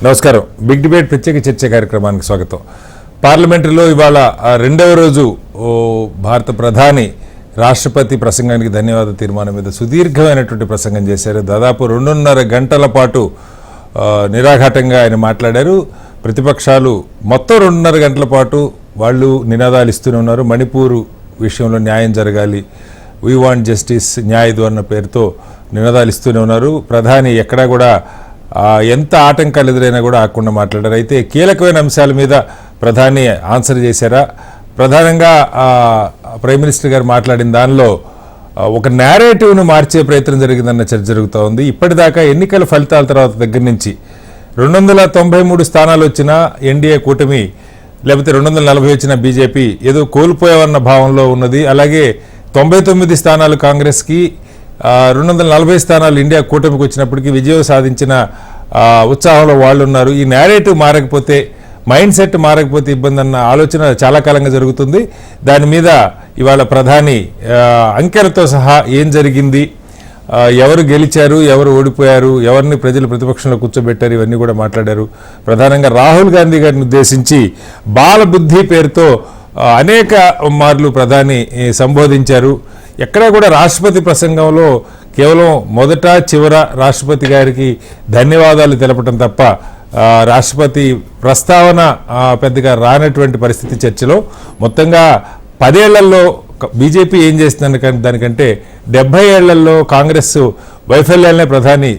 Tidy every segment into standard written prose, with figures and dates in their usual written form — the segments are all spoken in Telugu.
నమస్కారం. బిగ్ డిబేట్ ప్రత్యేక చర్చ కార్యక్రమానికి స్వాగతం. పార్లమెంటులో ఇవాళ రెండవ రోజు భారత ప్రధాని రాష్ట్రపతి ప్రసంగానికి ధన్యవాద తీర్మానం మీద సుదీర్ఘమైనటువంటి ప్రసంగం చేశారు. దాదాపు 2.5 గంటల పాటు నిరాఘాటంగా ఆయన మాట్లాడారు. ప్రతిపక్షాలు మొత్తం 2.5 గంటల పాటు వాళ్ళు నినాదాలు ఇస్తూనే ఉన్నారు. మణిపూర్ విషయంలో న్యాయం జరగాలి, వీ వాంట్ జస్టిస్, న్యాయదు అన్న పేరుతో నినాదాలు ఇస్తూనే ఉన్నారు. ప్రధాని ఎక్కడా కూడా ఎంత ఆటంకాలు ఎదురైనా కూడా ఆకుండా మాట్లాడారు. అయితే కీలకమైన అంశాల మీద ప్రధాని ఆన్సర్ చేశారా? ప్రధానంగా ప్రైమ్ మినిస్టర్ గారు మాట్లాడిన దానిలో ఒక నేరేటివ్ను మార్చే ప్రయత్నం జరిగిందన్న చర్చ జరుగుతూ ఉంది. ఇప్పటిదాకా ఎన్నికల ఫలితాల తర్వాత దగ్గర నుంచి 293 స్థానాలు వచ్చిన ఎన్డీఏ కూటమి, లేకపోతే 240 వచ్చిన బీజేపీ ఏదో కోల్పోయామన్న భావంలో ఉన్నది. అలాగే 99 స్థానాలు కాంగ్రెస్కి, 240 స్థానాలు ఇండియా కూటమికి వచ్చినప్పటికీ విజయం సాధించిన ఉత్సాహంలో వాళ్ళు ఉన్నారు. ఈ నేరేటివ్ మారకపోతే, మైండ్ సెట్ మారకపోతే ఇబ్బంది అన్న ఆలోచన చాలా కాలంగా జరుగుతుంది. దాని మీద ఇవాళ ప్రధాని అంకెలతో సహా ఏం జరిగింది, ఎవరు గెలిచారు, ఎవరు ఓడిపోయారు, ఎవరిని ప్రజలు ప్రతిపక్షంలో కూర్చోబెట్టారు, ఇవన్నీ కూడా మాట్లాడారు. ప్రధానంగా రాహుల్ గాంధీ గారిని ఉద్దేశించి బాలబుద్ధి పేరుతో అనేక మార్లు ప్రధాని సంబోధించారు. ఎక్కడా కూడా రాష్ట్రపతి ప్రసంగంలో కేవలం మొదట చివర రాష్ట్రపతి గారికి ధన్యవాదాలు తెలపడం తప్ప రాష్ట్రపతి ప్రస్తావన పెద్దగా రానటువంటి పరిస్థితి చర్చలో. మొత్తంగా 10 ఏళ్లలో బీజేపీ ఏం చేస్తుందని దానికంటే 70 ఏళ్లలో కాంగ్రెస్ వైఫల్యాలనే ప్రధాని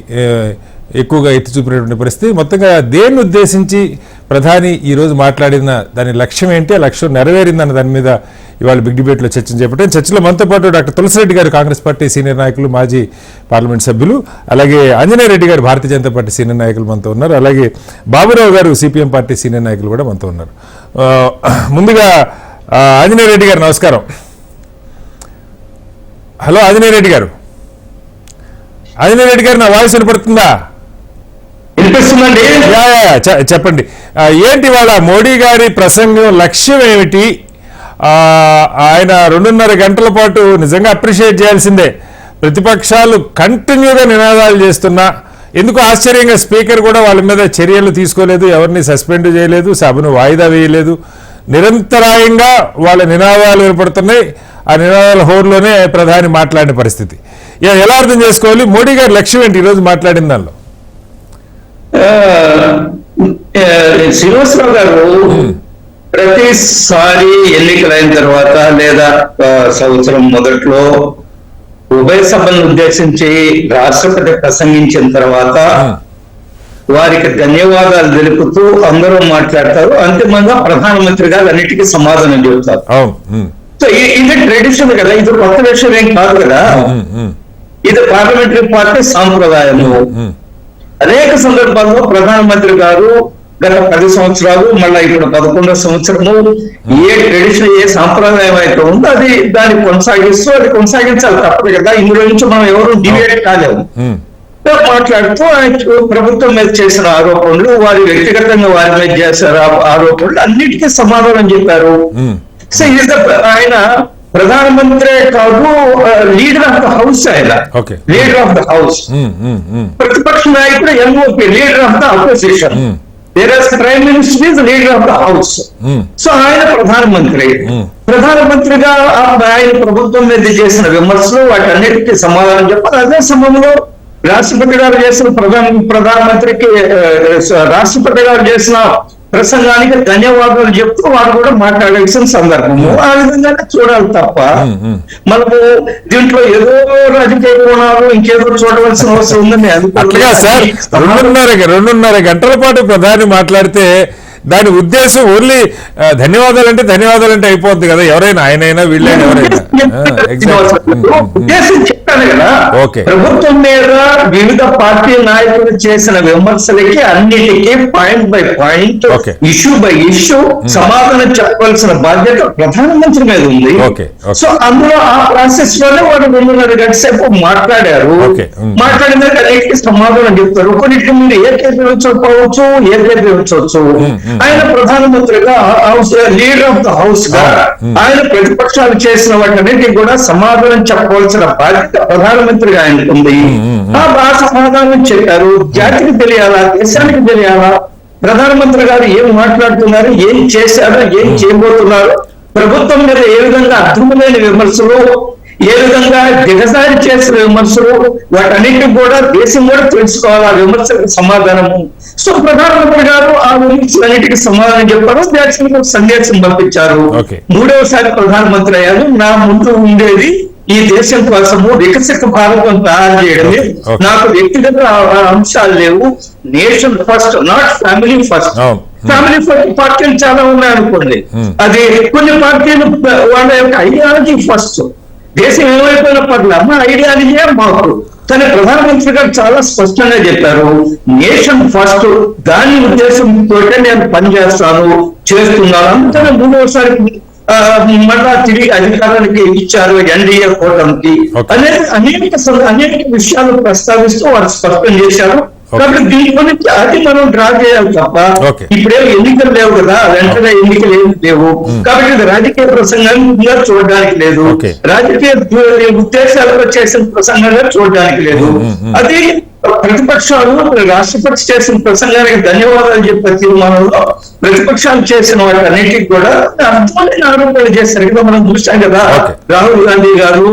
ఎక్కువగా ఎత్తి చూపినటువంటి పరిస్థితి. మొత్తంగా దేన్ని ఉద్దేశించి ప్రధాని ఈరోజు మాట్లాడిన దాని లక్ష్యం ఏంటి, ఆ లక్ష్యం నెరవేరిందన్న దాని మీద ఇవాళ బిగ్ డిబేట్లో చర్చ చేపట్టాం. చర్చలో మనతో పాటు డాక్టర్ తులసిరెడ్డి గారు, కాంగ్రెస్ పార్టీ సీనియర్ నాయకులు, మాజీ పార్లమెంట్ సభ్యులు, అలాగే ఆంజనేయ రెడ్డి గారు, భారతీయ జనతా పార్టీ సీనియర్ నాయకులు మనతో ఉన్నారు. అలాగే బాబురావు గారు, సిపిఎం పార్టీ సీనియర్ నాయకులు కూడా మనతో ఉన్నారు. ముందుగా ఆంజనేయ రెడ్డి గారు నమస్కారం. హలో ఆంజనేయ రెడ్డి గారు. ఆంజనేయ రెడ్డి గారు, నా వాయిస్ వినపడుతుందా? చెప్పండి, ఏంటి వాళ్ళ మోడీ గారి ప్రసంగం లక్ష్యం ఏమిటి? ఆయన 2.5 గంటల పాటు నిజంగా అప్రిషియేట్ చేయాల్సిందే. ప్రతిపక్షాలు కంటిన్యూగా నినాదాలు చేస్తున్నా, ఎందుకు ఆశ్చర్యంగా స్పీకర్ కూడా వాళ్ళ మీద చర్యలు తీసుకోలేదు, ఎవరిని సస్పెండ్ చేయలేదు, సభను వాయిదా వేయలేదు. నిరంతరాయంగా వాళ్ళ నినాదాలు వినపడుతున్నాయి. ఆ నినాదాల హోర్లోనే ప్రధాని మాట్లాడిన పరిస్థితి ఎలా అర్థం చేసుకోవాలి? మోడీ గారి లక్ష్యం ఏంటి ఈరోజు మాట్లాడిన దానిలో? శ్రీనివాసరావు గారు ప్రతిసారి ఎన్నికలైన తర్వాత లేదా సంవత్సరం మొదట్లో ఉభయ సభలను ఉద్దేశించి రాష్ట్రపతి ప్రసంగించిన తర్వాత వారికి ధన్యవాదాలు తెలుపుతూ అందరూ మాట్లాడతారు. అంతిమంగా ప్రధానమంత్రి గారు అన్నిటికీ సమాధానం చెబుతారు. సో ఇది ట్రెడిషన్ కదా, ఇది కొత్త విషయం ఏం కాదు కదా. ఇది పార్లమెంటరీ పార్టీ సాంప్రదాయము. అనేక సందర్భాల్లో ప్రధానమంత్రి గారు గత 10 సంవత్సరాలు, మళ్ళీ ఇప్పుడు 11వ సంవత్సరము ఏ ట్రెడిషన్, ఏ సాంప్రదాయం అయితే ఉందో అది దాన్ని కొనసాగిస్తూ అది కొనసాగించాలి, తప్పదు కదా. ఇందులో నుంచి మనం ఎవరు డివియేట్ కాలేము. మాట్లాడుతూ ప్రభుత్వం మీద చేసిన ఆరోపణలు, వారి వ్యక్తిగతంగా వారి మీద చేసిన ఆరోపణలు అన్నిటికీ సమాధానం చెప్పారు. సో ఆయన ప్రధానమంత్రి కాదు, లీడర్ ఆఫ్ ద హౌస్. ఆయన లీడర్ ఆఫ్ ద హౌస్. ప్రతిపక్ష నాయకుడు MOP, leader of the opposition. Prime minister is leader of the house. So ఆయన ప్రధానమంత్రిగా ఆయన ప్రభుత్వం మీద చేసిన విమర్శలు వాటన్నిటికీ సమాధానం చెప్పాలి. అదే సమయంలో రాష్ట్రపతి గారు చేసిన ప్రధానమంత్రికి రాష్ట్రపతి గారు చేసిన ప్రసంగానికి ధన్యవాదాలు చెప్తూ వారు కూడా మాట్లాడాల్సిన సందర్భము. ఆ విధంగానే చూడాలి తప్ప మనము దీంట్లో ఏదో రాజకీయ కోణాలు ఇంకేదో చూడవలసిన అవసరం ఉందని అనుకుంటున్నా. సార్, 2.5 గంటల పాటు ప్రధాని మాట్లాడితే దాని ఉద్దేశం ఓన్లీ ధన్యవాదాలు అంటే అయిపోద్ది కదా. ఎవరైనా ఆయనైనా వీళ్ళైనా ఎవరైనా చెప్పాను కదా, ప్రభుత్వం మీద వివిధ పార్టీ నాయకులు చేసిన విమర్శలకి అన్నిటికీ point by point, issue by issue సమాధానం చెప్పవలసిన బాధ్యత ప్రధానమంత్రి మీద ఉంది. సో అందులో ఆ ప్రాసెస్ లోనే వాడు 2.5 గంటల సేపు మాట్లాడారు. మాట్లాడిన అన్నిటికీ సమాధానం చెప్తారు. కొన్నిటికి మీరు ఏకీభవించకపోవచ్చు, ఏకీభవించవచ్చు. ఆయన ప్రధానమంత్రిగా, లీడర్ ఆఫ్ ద హౌస్ గా ఆయన ప్రతిపక్షాలు చేసిన వాటన్నిటికీ కూడా సమాధానం చెప్పవలసిన బాధ్యత ప్రధానమంత్రిగా ఆయనకు ఉంది. ఆ సమాధానం చెప్పారు. జాతికి తెలియాలా, దేశానికి తెలియాలా, ప్రధానమంత్రి గారు ఏం మాట్లాడుతున్నారు, ఏం చేశారో, ఏం చేయబోతున్నారు, ప్రభుత్వం మీద ఏ విధంగా అర్థములేని విమర్శలు, ఏ విధంగా దిగజారి చేసిన విమర్శలు, వాటన్నిటిని కూడా దేశం కూడా తెలుసుకోవాలి ఆ విమర్శలకు సమాధానము. సో ప్రధానమంత్రి గారు ఆ విమర్శలన్నిటికీ సమాధానం చెప్పారు, దేశానికి సందేశం పంపించారు. మూడవసారి ప్రధానమంత్రి అయ్యారు. నా ముందు ఉండేది ఈ దేశం కోసము వికసిత భారతం తయారు చేయడమే. నాకు వ్యక్తిగత అంశాలు లేవు. Nation first, not family first. Family first పార్టీలు చాలా ఉన్నాయనుకోండి, అది కొన్ని పార్టీలు వాళ్ళ యొక్క ఐడియాలజీ ఫస్ట్. దేశం ఏమైపోయిన పట్ల మా ఐడియాలజీ మాకు. కానీ ప్రధానమంత్రి గారు చాలా స్పష్టంగా చెప్పారు, నేషన్ ఫస్ట్, దాని ఉద్దేశంతో నేను పనిచేస్తాను, చేస్తున్నాను. అందుకనే మూడవసారి మళ్ళా తిరిగి అధికారానికి ఇచ్చారు ఎన్డీఏ కూటమికి. అనేక విషయాలు ప్రస్తావిస్తూ వారు స్పష్టం చేశారు. కాబట్టి దీని గురించి అది మనం డ్రా చేయాలి తప్ప ఇప్పుడేం ఎన్నికలు లేవు కదా, వెంటనే ఎన్నికలు ఏమి లేవు. కాబట్టి ఇది రాజకీయ ప్రసంగంగా చూడడానికి లేదు, రాజకీయ ఉద్దేశాలతో చేసిన ప్రసంగంగా చూడడానికి లేదు. అది ప్రతిపక్షాలు రాష్ట్రపతి చేసిన ప్రసంగానికి ధన్యవాదాలు చెప్పే తీర్మానంలో ప్రతిపక్షాలు చేసిన వాటి అన్నింటికి కూడా అర్థమైన ఆరోపణలు చేశారు కదా. మనం చూసాం కదా, రాహుల్ గాంధీ గారు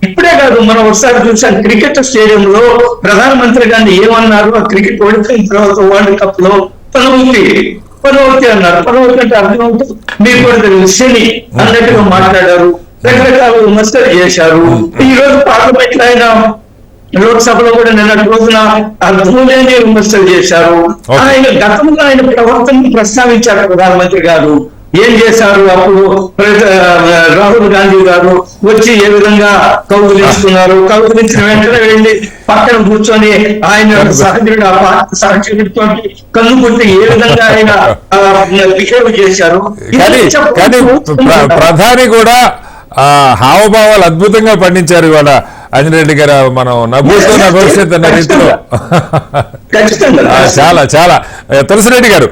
ఇప్పుడే కాదు, మనం ఒకసారి చూసాం క్రికెట్ స్టేడియంలో ప్రధానమంత్రి గారిని ఏమన్నారు, ఆ క్రికెట్ ఓడిపోయిన తర్వాత వరల్డ్ కప్ లో పనవతి అన్నారు. పనవతి అంటే అర్థం అవుతుంది మీకు కూడా తెలియదు, శని అన్నట్టుగా మాట్లాడారు, రకరకాల విమర్శలు చేశారు. ఈ రోజు పార్లమెంట్ లో అయినా లోక్సభలో కూడా నిన్నటి రోజున అర్థం లేని విమర్శలు చేశారు. ఆయన గతంలో ఆయన ప్రవర్తనను ప్రస్తావించారు ప్రధానమంత్రి గారు. ఏం చేశారు అప్పుడు రాహుల్ గాంధీ గారు వచ్చి ఏ విధంగా కౌగులించుకున్నారు, కౌగులించిన వెంటనే వెళ్ళి పక్కన కూర్చొని ఆయన సహచరుడు సహచరుడితో కన్ను కొట్టి ఏ విధంగా ఆయన బిహేవ్ చేశారు. ప్రధాని కూడా హావభావాలు అద్భుతంగా పండించారు ఇవాళ అంజనరెడ్డి గారు. మనం నవ్వుతో నా భవిష్యత్ అన్న రీతిలో చాలా చాలా. తులసిరెడ్డి గారు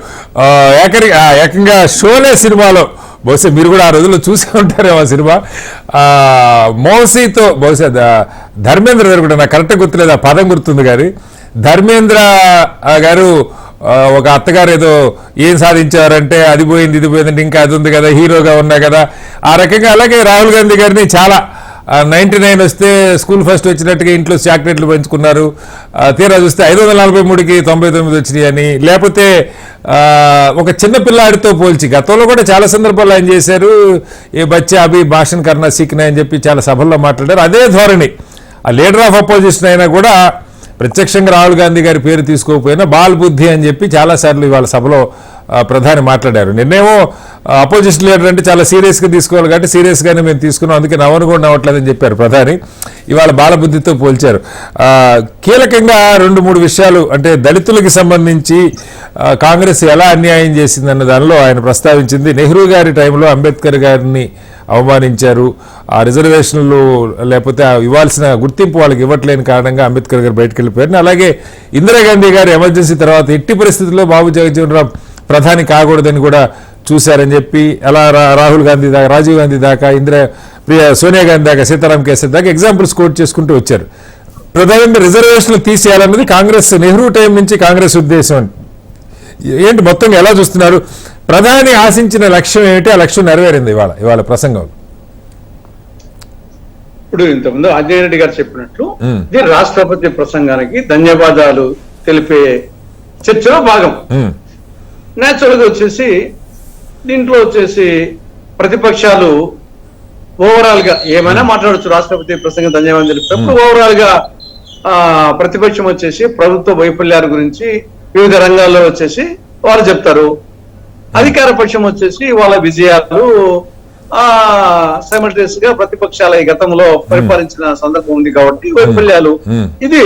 ఏకంగా షోలే సినిమాలో, బహుశా మీరు కూడా ఆ రోజుల్లో చూసే ఉంటారేమో ఆ సినిమా, మౌసీతో బహుశా ధర్మేంద్ర గారు కూడా, నాకు కరెక్ట్గా గుర్తులేదు, ఆ పదం గుర్తుంది కానీ ధర్మేంద్ర గారు ఒక అత్తగారు ఏదో ఏం సాధించారంటే అది పోయింది ఇది పోయిందంటే ఇంకా అది ఉంది కదా, హీరోగా ఉన్నా కదా ఆ రకంగా. అలాగే రాహుల్ గాంధీ గారిని చాలా 99 వస్తే స్కూల్ ఫస్ట్ వచ్చినట్టుగా ఇంట్లో చాక్లెట్లు పెంచుకున్నారు, తీరా చూస్తే 543కి 99 వచ్చినాయి అని, లేకపోతే ఒక చిన్న పిల్లాడితో పోల్చి గతంలో కూడా చాలా సందర్భాలు ఆయన చేశారు. ఏ బచ్చా అభి భాషణ్ కర్నా సీక్నా అని చెప్పి చాలా సభల్లో మాట్లాడారు. అదే ధోరణి ఆ లీడర్ ఆఫ్ అపోజిషన్ అయినా కూడా ప్రత్యక్షంగా రాహుల్ గాంధీ గారి పేరు తీసుకోకపోయినా బాల్ బుద్ధి అని చెప్పి చాలాసార్లు ఇవాళ సభలో ప్రధాని మాట్లాడారు. నిన్నేమో అపోజిషన్ లీడర్ అంటే చాలా సీరియస్గా తీసుకోవాలి కాబట్టి సీరియస్గానే మేము తీసుకున్నాం, అందుకే నవ్వను కూడా నవ్వట్లేదని చెప్పారు ప్రధాని. ఇవాళ బాలబుద్ధితో పోల్చారు. కీలకంగా 2-3 విషయాలు, అంటే దళితులకి సంబంధించి కాంగ్రెస్ ఎలా అన్యాయం చేసిందన్న దానిలో ఆయన ప్రస్తావించింది. నెహ్రూ గారి టైంలో అంబేద్కర్ గారిని అవమానించారు, ఆ రిజర్వేషన్లు లేకపోతే ఇవ్వాల్సిన గుర్తింపు వాళ్ళకి ఇవ్వట్లేని కారణంగా అంబేద్కర్ గారు బయటకు వెళ్ళిపోయారు. అలాగే ఇందిరాగాంధీ గారు ఎమర్జెన్సీ తర్వాత ఎట్టి పరిస్థితుల్లో బాబు జగజ్జీవన్ రామ్ ప్రధాని కాకూడదని కూడా చూశారని చెప్పి, అలా రాహుల్ గాంధీ దాకా, రాజీవ్ గాంధీ దాకా, సోనియా గాంధీ దాకా, సీతారాం కేసరి దాకా ఎగ్జాంపుల్స్ కోట్ చేసుకుంటూ వచ్చారు. ప్రధానంగా రిజర్వేషన్లు తీసేయాలన్నది కాంగ్రెస్ నెహ్రూ టైం నుంచి కాంగ్రెస్ ఉద్దేశం. ఏంటి మొత్తంగా ఎలా చూస్తున్నారు? ప్రధాని ఆశించిన లక్ష్యం ఏమిటి? ఆ లక్ష్యం నెరవేరింది ఇవాళ ప్రసంగం. ఇప్పుడు ఇంతకుముందు ఆంజనేయుడు గారు చెప్పినట్లు ఇది రాష్ట్రపతి ప్రసంగానికి ధన్యవాదాలు తెలిపే చర్చలో భాగం. నేచురల్ గా వచ్చేసి దీంట్లో వచ్చేసి ప్రతిపక్షాలు ఓవరాల్ గా ఏమైనా మాట్లాడచ్చు. రాష్ట్రపతి ప్రసంగం ధన్యవాదాలు తెలిపినప్పుడు ఓవరాల్ గా ప్రతిపక్షం వచ్చేసి ప్రభుత్వ వైఫల్యాల గురించి వివిధ రంగాల్లో వచ్చేసి వాళ్ళు చెప్తారు. అధికార పక్షం వచ్చేసి వాళ్ళ విజయాలు, సైమల్టేనియస్ గా ప్రతిపక్షాల ఈ గతంలో పరిపాలించిన సందర్భం ఉంది కాబట్టి వైఫల్యాలు, ఇది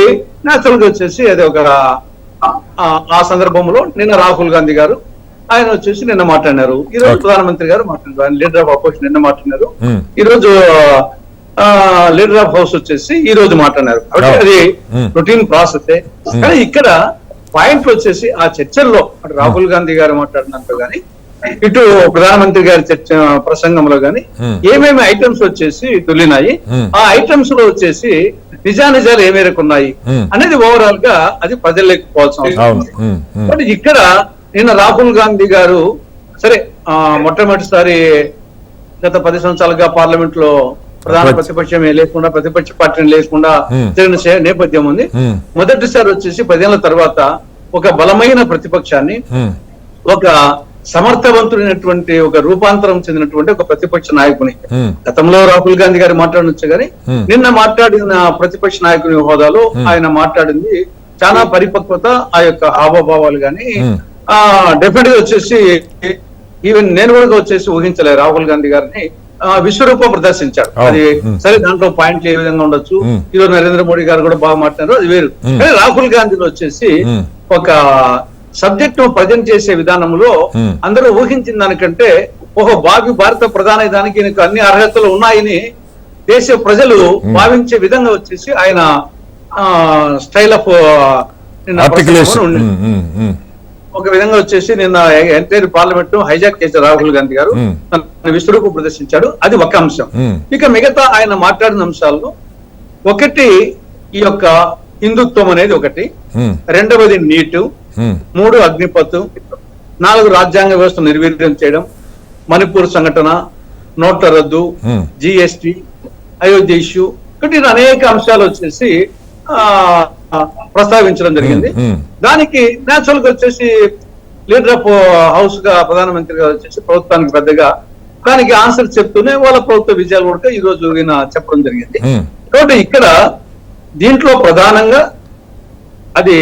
నేచురల్ గా వచ్చేసి అది ఒక ఆ సందర్భంలో నిన్న రాహుల్ గాంధీ గారు ఆయన వచ్చేసి నిన్న మాట్లాడినారు. ఈ రోజు ప్రధానమంత్రి గారు మాట్లాడారు, ఆయన లీడర్ ఆఫ్ అపోజిషన్ నిన్న మాట్లాడినారు, ఈ రోజు లీడర్ ఆఫ్ హౌస్ వచ్చేసి ఈ రోజు మాట్లాడినారు. కాబట్టి అది రొటీన్ ప్రాసెస్. కానీ ఇక్కడ పాయింట్లు వచ్చేసి ఆ చర్చల్లో అటు రాహుల్ గాంధీ గారు మాట్లాడినంత కానీ ఇటు ప్రధానమంత్రి గారి చర్చ ప్రసంగంలో గాని ఏమేమి ఐటమ్స్ వచ్చేసి తొలినాయి, ఆ ఐటమ్స్ లో వచ్చేసి నిజానిజాలు ఏ మేరకు ఉన్నాయి అనేది ఓవరాల్ గా అది ప్రజల్లోకి పోవాల్సిన అవసరం ఉంది. బట్ ఇక్కడ నిన్న రాహుల్ గాంధీ గారు సరే మొట్టమొదటిసారి గత 10 సంవత్సరాలుగా పార్లమెంట్ లో ప్రధాన ప్రతిపక్షమే లేకుండా ప్రతిపక్ష పార్టీని లేకుండా జరిగిన నేపథ్యం ఉంది. మొదటిసారి వచ్చేసి 10 ఏళ్ల తర్వాత ఒక బలమైన ప్రతిపక్షాన్ని, ఒక సమర్థవంతుడైనటువంటి ఒక రూపాంతరం చెందినటువంటి ఒక ప్రతిపక్ష నాయకుని, గతంలో రాహుల్ గాంధీ గారు మాట్లాడవచ్చు కానీ నిన్న మాట్లాడిన ప్రతిపక్ష నాయకుని హోదాలో ఆయన మాట్లాడింది చాలా పరిపక్వత, ఆ యొక్క హావభావాలు గాని డెఫినెట్ గా వచ్చేసి ఈవెన్ నేను కూడా వచ్చేసి ఊహించలేదు రాహుల్ గాంధీ గారిని విశ్వరూపం ప్రదర్శించాడు. అది సరే, దాంట్లో పాయింట్లు ఏ విధంగా ఉండొచ్చు. ఈరోజు నరేంద్ర మోడీ గారు కూడా బాగా మాట్లాడారు, అది వేరు. కానీ రాహుల్ గాంధీని వచ్చేసి ఒక సబ్జెక్ట్ ను ప్రజెంట్ చేసే విధానంలో అందరూ ఊహించిన దానికంటే ఒక భారత ప్రధాని దానికి ఈయనకు అన్ని అర్హతలు ఉన్నాయని దేశ ప్రజలు భావించే విధంగా వచ్చేసి ఆయన స్టైల్ ఆఫ్ ఒక విధంగా వచ్చేసి నిన్న ఎంటైర్ పార్లమెంట్ హైజాక్ చేశారు రాహుల్ గాంధీ గారు, తన విశ్వరూపం ప్రదర్శించాడు. అది ఒక అంశం. ఇక మిగతా ఆయన మాట్లాడిన అంశాల్లో ఒకటి ఈ యొక్క హిందుత్వం అనేది ఒకటి, రెండవది నీటు, 3 అగ్నిపత్, 4 రాజ్యాంగ వ్యవస్థ నిర్వీర్యం చేయడం, మణిపూర్ సంఘటన, నోట్ల రద్దు, జిఎస్టి, అయోధ్య ఇష్యూ, ఇటు అనేక అంశాలు వచ్చేసి ప్రస్తావించడం జరిగింది. దానికి నేచురల్ గా వచ్చేసి లీడర్ ఆఫ్ హౌస్ గా ప్రధానమంత్రిగా వచ్చేసి ప్రభుత్వానికి పెద్దగా దానికి ఆన్సర్ చెప్తూనే వాళ్ళ ప్రభుత్వ విజయాలు కూడా ఈ రోజు ఈయన చెప్పడం జరిగింది. కాబట్టి ఇక్కడ దీంట్లో ప్రధానంగా అది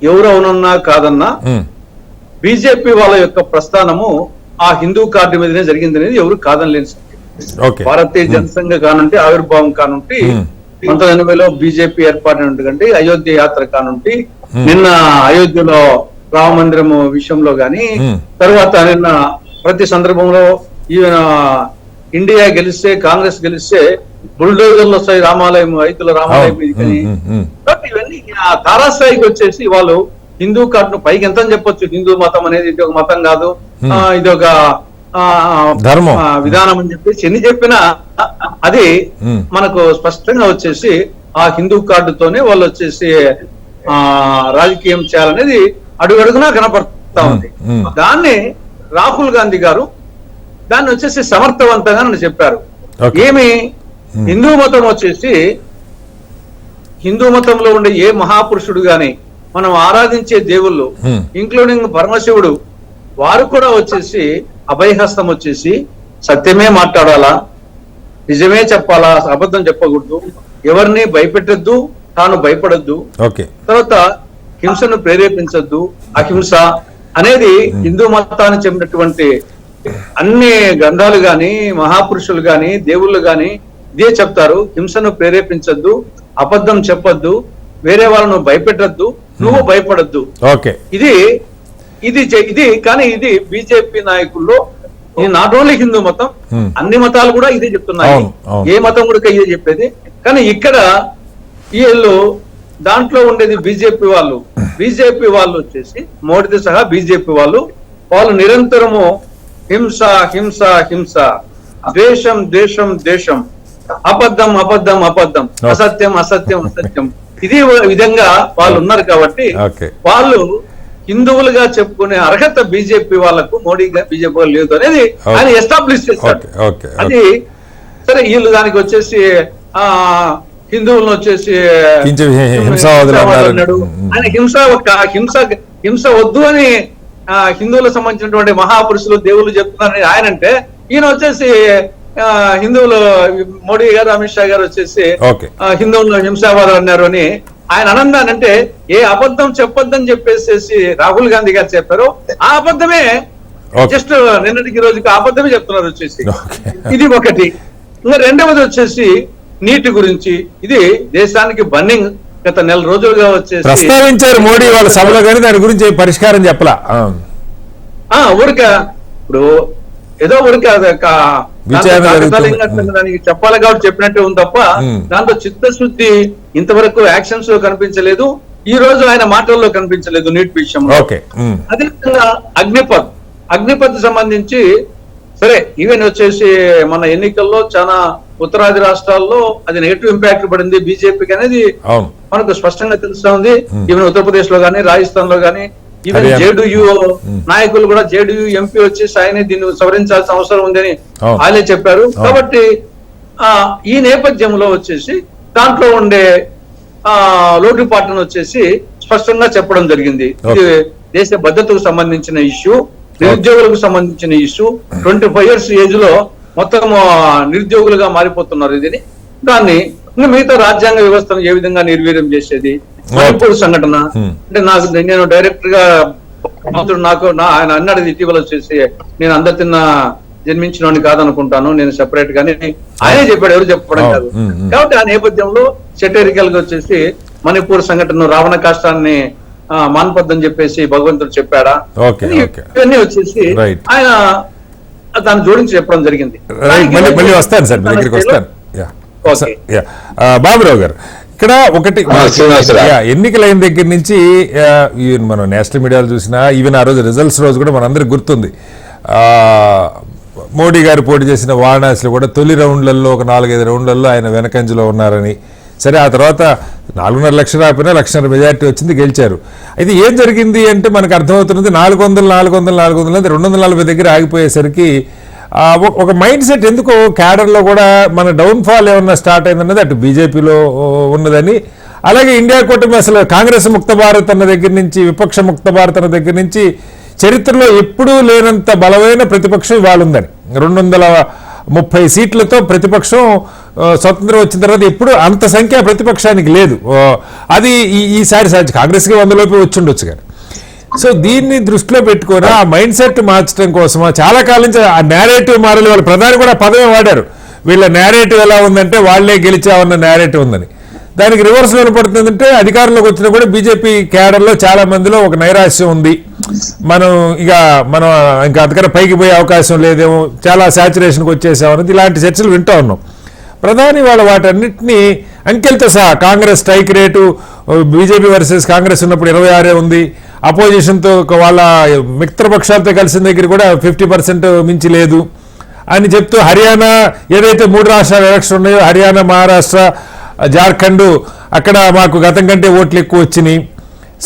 ఎవరు అవునన్నా కాదన్నా బీజేపీ వాళ్ళ యొక్క ప్రస్థానము ఆ హిందూ కార్డు మీదనే జరిగింది అనేది ఎవరు కాదనలేని సత్యం. భారతీయ జనసంఘ కానుంటే ఆవిర్భావం కానుంటే 1980లో బీజేపీ ఏర్పాటు అయోధ్య యాత్ర కానుంటి, నిన్న అయోధ్యలో రామ మందిరం విషయంలో గాని, తర్వాత నిన్న ప్రతి సందర్భంలో ఈవెన్ ఇండియా గెలిస్తే కాంగ్రెస్ గెలిస్తే బుల్డోజర్లు వస్తాయి రామాలయం, రైతుల రామాలయం ఇది కానీ. ఇవన్నీ తారాస్థాయికి వచ్చేసి వాళ్ళు హిందూ కార్డును పైకి ఎంత చెప్పొచ్చు, హిందూ మతం అనేది ఇది ఒక మతం కాదు, ఇది ఒక విధానం అని చెప్పేసి ఎన్ని చెప్పినా అది మనకు స్పష్టంగా వచ్చేసి ఆ హిందూ కార్డుతోనే వాళ్ళు వచ్చేసి రాజకీయం చేయాలనేది అడుగడుగునా కనపడతా ఉంది. దాన్ని రాహుల్ గాంధీ గారు దాన్ని వచ్చేసి సమర్థవంతంగా నన్ను చెప్పారు. ఏమి హిందూ మతం వచ్చేసి హిందూ మతంలో ఉండే ఏ మహాపురుషుడు గాని మనం ఆరాధించే దేవుళ్ళు ఇంక్లూడింగ్ పరమశివుడు వారు కూడా వచ్చేసి అభయహస్తం వచ్చేసి సత్యమే మాట్లాడాలా, నిజమే చెప్పాలా, అబద్ధం చెప్పకూడదు, ఎవరిని భయపెట్టద్దు, తాను భయపడద్దు, తర్వాత హింసను ప్రేరేపించద్దు, అహింస అనేది హిందూ మతాన్ని చెప్పినటువంటి అన్ని గ్రంథాలు గాని మహాపురుషులు గాని దేవుళ్ళు గాని ఇదే చెప్తారు. హింసను ప్రేరేపించద్దు, అబద్ధం చెప్పొద్దు, వేరే వాళ్ళను భయపెట్టద్దు, నువ్వు భయపడద్దు. ఇది కానీ ఇది బీజేపీ నాయకుల్లో నాట్ ఓన్లీ హిందూ మతం, అన్ని మతాలు కూడా ఇదే చెప్తున్నాయి. ఏ మతం కూడా ఇదే చెప్పేది. కానీ ఇక్కడ వీళ్ళు దాంట్లో ఉండేది బీజేపీ వాళ్ళు వచ్చేసి మోడీతో సహా బీజేపీ వాళ్ళు నిరంతరము హింస హింస హింస, ద్వేషం ద్వేషం ద్వేషం, అబద్ధం అబద్ధం అబద్ధం, అసత్యం అసత్యం అసత్యం, ఇది విధంగా వాళ్ళు ఉన్నారు. కాబట్టి వాళ్ళు హిందువులుగా చెప్పుకునే అర్హత బీజేపీ వాళ్ళకు మోడీ బీజేపీ వాళ్ళు లేదు అనేది ఆయన ఎస్టాబ్లిష్ చేశారు. అది సరే, వీళ్ళు దానికి వచ్చేసి హిందువులను వచ్చేసి అన్నాడు. ఆయన హింస వద్దు అని హిందువులకు సంబంధించినటువంటి మహాపురుషులు దేవుళ్ళు చెప్తున్నారని ఆయన అంటే, ఈయన వచ్చేసి హిందువులు మోడీ గారు అమిత్ షా గారు వచ్చేసి హిందువులు హింసావాదం అన్నారు అని ఆయన అనందానంటే ఏ అబద్ధం చెప్పొద్దని చెప్పేసి రాహుల్ గాంధీ గారు చెప్పారు. ఆ అబద్ధమే జస్ట్ నిన్నటికి రోజుకి అబద్ధమే చెప్తున్నారు వచ్చేసి. ఇది ఒకటి. ఇంకా రెండవది వచ్చేసి నీటి గురించి. ఇది దేశానికి బన్నింగ్ గత నెల రోజులుగా వచ్చేసి ప్రస్తావించారు మోడీ వాళ్ళ సభలో, కానీ దాని గురించి పరిష్కారం చెప్పలా. ఊరిక ఇప్పుడు ఏదో ఊరిక దానికి చెప్పాలి కాబట్టి చెప్పినట్టు ఉంది తప్ప దాంతో చిత్తశుద్ధి ఇంతవరకు యాక్షన్స్ లో కనిపించలేదు. ఈ రోజు ఆయన మాటల్లో కనిపించలేదు నీటి విషయంలో. అదేవిధంగా అగ్నిపథ్ సంబంధించి సరే ఈవెన్ వచ్చేసి మన ఎన్నికల్లో చాలా ఉత్తరాది రాష్ట్రాల్లో అది నెగటివ్ ఇంపాక్ట్ పడింది బీజేపీకి అనేది అవును మనకు స్పష్టంగా తెలుస్తా ఉంది. ఈవెన్ ఉత్తరప్రదేశ్ లో గానీ రాజస్థాన్ లో గానీ ఈవెన్ హర్యానా. జేడీయూ నాయకులు కూడా జేడీయూ ఎంపీ వచ్చేసి ఆయన దీన్ని సవరించాల్సిన అవసరం ఉందని అవును. ఆయనే చెప్పారు. కాబట్టి ఈ నేపథ్యంలో వచ్చేసి దాంట్లో ఉండే లోటుపాట్లను వచ్చేసి స్పష్టంగా చెప్పడం జరిగింది. ఇది దేశ భద్రతకు సంబంధించిన ఇష్యూ, నిరుద్యోగులకు సంబంధించిన ఇష్యూ. 25 years ఏజ్ లో మొత్తం నిరుద్యోగులుగా మారిపోతున్నారు. ఇది దాన్ని మిగతా రాజ్యాంగ వ్యవస్థను ఏ విధంగా నిర్వీర్యం చేసేది, మణిపూర్ సంఘటన అంటే నేను డైరెక్ట్ గా ఆయన అన్నాడు ఇటీవల వచ్చేసి నేను అందరు తిన్న జన్మించిన కాదనుకుంటాను, నేను సెపరేట్ గానే ఆయనే చెప్పాడు, ఎవరు చెప్పడం కాదు. కాబట్టి ఆ నేపథ్యంలో సెటరికల్ గా వచ్చేసి మణిపూర్ సంఘటన రావణ కాష్టాన్ని మాన్పద్దని చెప్పేసి భగవంతుడు చెప్పాడా, ఇవన్నీ వచ్చేసి ఆయన దాన్ని జోడించి చెప్పడం జరిగింది. మళ్ళీ వస్తాను సార్ మీ దగ్గరికి వస్తాను. బాబురావు గారు, ఇక్కడ ఒకటి ఎన్నికలైన దగ్గర నుంచి ఈవెన్ మనం నేషనల్ మీడియాలో చూసినా, ఈవెన్ ఆ రోజు రిజల్ట్స్ రోజు కూడా మనందరికి గుర్తుంది, మోడీ గారు పోటీ చేసిన వారణాసిలో కూడా తొలి రౌండ్లలో ఒక 4-5 రౌండ్లలో ఆయన వెనకంజలో ఉన్నారని. సరే ఆ తర్వాత 4.5 లక్షలు రాకపోయినా 1,00,000 మెజార్టీ వచ్చింది, గెలిచారు. అయితే ఏం జరిగింది అంటే మనకు అర్థమవుతున్నది 400 240 దగ్గర ఆగిపోయేసరికి ఒక మైండ్ సెట్ ఎందుకో క్యాడర్లో కూడా మన డౌన్ఫాల్ ఏమన్నా స్టార్ట్ అయిందన్నది అటు బీజేపీలో ఉన్నదని, అలాగే ఇండియా కూటమి అసలు కాంగ్రెస్ ముక్త భారత్ అన్న దగ్గర నుంచి, విపక్ష ముక్త భారత్ అన్న దగ్గర నుంచి చరిత్రలో ఎప్పుడూ లేనంత బలమైన ప్రతిపక్షం ఇవాళ ఉందని. 230 సీట్లతో ప్రతిపక్షం స్వతంత్రం వచ్చిన తర్వాత ఎప్పుడు అంత సంఖ్య ప్రతిపక్షానికి లేదు. అది ఈసారి కాంగ్రెస్కి 100 లోపే వచ్చి ఉండొచ్చు కానీ. సో దీన్ని దృష్టిలో పెట్టుకొని ఆ మైండ్ సెట్ మార్చడం కోసమా చాలా కాలం నుంచి ఆ నేరేటివ్ మారాలి. వాళ్ళ ప్రధాని కూడా పదమే వాడారు, వీళ్ళ నేరేటివ్ ఎలా ఉందంటే వాళ్లే గెలిచామన్న నేరేటివ్ ఉందని. దానికి రివర్స్ వినపడుతుందంటే అధికారంలోకి వచ్చినా కూడా బీజేపీ క్యాడర్లో చాలా మందిలో ఒక నైరాశ్యం ఉంది, మనం ఇంకా అంతకన్నా పైకి పోయే అవకాశం లేదేమో, చాలా సాచురేషన్కి వచ్చేసామన్నది ఇలాంటి చర్చలు వింటూ ఉన్నాం. ప్రధాని వాళ్ళు వాటన్నిటినీ అంకెలతో సహా Congress strike rate BJP versus Congress ఉన్నప్పుడు 26 ఉంది, అపోజిషన్తో వాళ్ళ మిత్రపక్షాలతో కలిసిన దగ్గర కూడా 50% మించి లేదు అని చెప్తూ, హర్యానా ఏదైతే 3 రాష్ట్రాల ఎలక్షన్ ఉన్నాయో హర్యానా, మహారాష్ట్ర, జార్ఖండ్ అక్కడ మాకు గతం కంటే ఓట్లు ఎక్కువ వచ్చినాయి.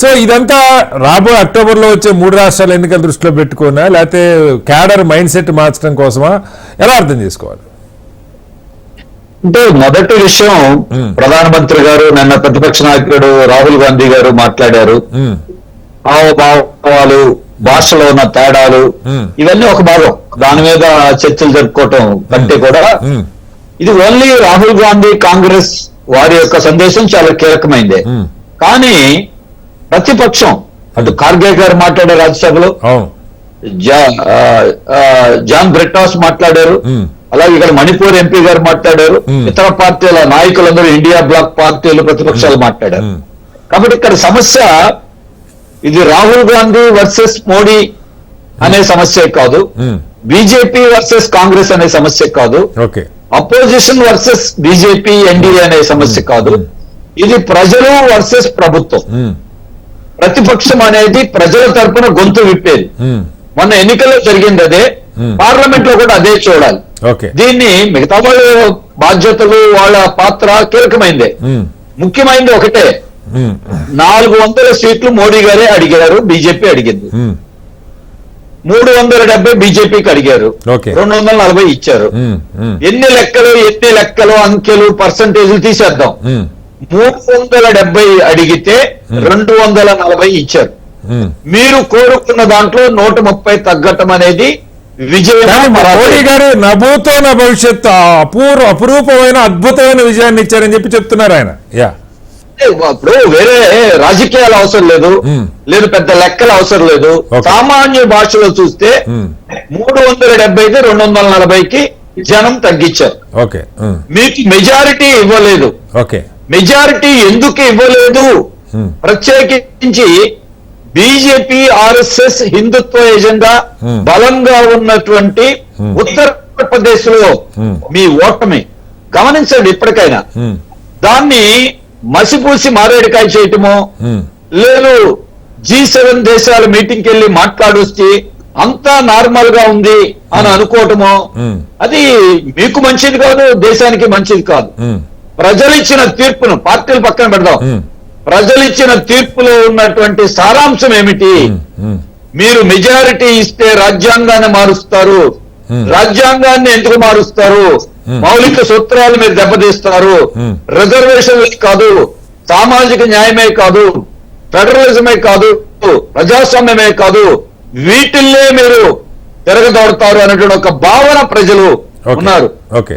సో ఇదంతా రాబోయే అక్టోబర్లో వచ్చే 3 రాష్ట్రాల ఎన్నికల దృష్టిలో పెట్టుకున్నా, లేకపోతే క్యాడర్ మైండ్ సెట్ మార్చడం కోసమా, ఎలా అర్థం చేసుకోవాలి? అంటే మొదటి విషయం, ప్రధానమంత్రి గారు నిన్న ప్రతిపక్ష నాయకుడు రాహుల్ గాంధీ గారు మాట్లాడారు, హావభావాలు, భాషలో ఉన్న తేడాలు, ఇవన్నీ ఒక భాగం. దాని మీద చర్చలు జరుపుకోవటం కంటే కూడా ఇది ఓన్లీ రాహుల్ గాంధీ కాంగ్రెస్ వారి యొక్క సందేశం చాలా కీలకమైందే. కానీ ప్రతిపక్షం అటు ఖార్గే గారు మాట్లాడారు రాజ్యసభలో, జాన్ బ్రిటాస్ మాట్లాడారు, అలాగే ఇక్కడ మణిపూర్ ఎంపీ గారు మాట్లాడారు, ఇతర పార్టీల నాయకులందరూ ఇండియా బ్లాక్ పార్టీలు ప్రతిపక్షాలు మాట్లాడారు. కాబట్టి ఇక్కడ సమస్య ఇది రాహుల్ గాంధీ వర్సెస్ మోడీ అనే సమస్య కాదు, బీజేపీ వర్సెస్ కాంగ్రెస్ అనే సమస్య కాదు, అపోజిషన్ వర్సెస్ బీజేపీ ఎన్డీఏ అనే సమస్య కాదు, ఇది ప్రజలు వర్సెస్ ప్రభుత్వం. ప్రతిపక్షం అనేది ప్రజల తరపున గొంతు విప్పేది. మొన్న ఎన్నికల్లో జరిగింది అదే, పార్లమెంట్ లో కూడా అదే చూడాలి. దీన్ని మిగతా వాళ్ళ బాధ్యతలు, వాళ్ళ పాత్ర కీలకమైందే. ముఖ్యమైనది ఒకటే, 400 సీట్లు మోడీ గారే అడిగారు, బీజేపీ అడిగింది. 370 బీజేపీకి అడిగారు, 240 ఇచ్చారు. ఎన్ని లెక్కలు అంకెలు పర్సంటేజ్లు తీసేద్దాం, 370 అడిగితే 240 ఇచ్చారు. మీరు కోరుకున్న దాంట్లో 130 తగ్గటం అనేది విజయం. మోడీ గారు నభూతో నా భవిష్యత్తు అపురూపమైన అద్భుతమైన విజయాన్ని ఇచ్చారని చెప్తున్నారు ఆయన. ఇప్పుడు వేరే రాజకీయాలు అవసరం లేదు, లేదు పెద్ద లెక్కలు అవసరం లేదు. సామాన్య భాషలో చూస్తే 370కి 240కి జనం తగ్గించారు. మీకు మెజారిటీ ఇవ్వలేదు. మెజారిటీ ఎందుకు ఇవ్వలేదు? ప్రత్యేకించి బీజేపీ, ఆర్ఎస్ఎస్ హిందుత్వ ఎజెండా బలంగా ఉన్నటువంటి ఉత్తరప్రదేశ్ లో మీ ఓటమి గమనించండి. ఇప్పటికైనా దాన్ని మసిపూసి మారేడుకాయ చేయటమో, లేదు G7 దేశాల మీటింగ్కి వెళ్ళి మాట్లాడొచ్చి అంతా నార్మల్ గా ఉంది అని అనుకోవటమో అది మీకు మంచిది కాదు, దేశానికి మంచిది కాదు. ప్రజలిచ్చిన తీర్పును పార్టీలు పక్కన పెడదాం, ప్రజలిచ్చిన తీర్పులో ఉన్నటువంటి సారాంశం ఏమిటి? మీరు మెజారిటీ ఇస్తే రాజ్యాంగాన్ని మారుస్తారు, రాజ్యాంగాన్ని ఎందుకు మారుస్తారు? మౌలిక సూత్రాలు మీరు దెబ్బతీస్తారు. రిజర్వేషన్లే కాదు, సామాజిక న్యాయమే కాదు, ఫెడరలిజమే కాదు, ప్రజాస్వామ్యమే కాదు, వీటిల్లే మీరు తిరగదోడతారు అనేటువంటి ఒక భావన ప్రజలు ఉన్నారు.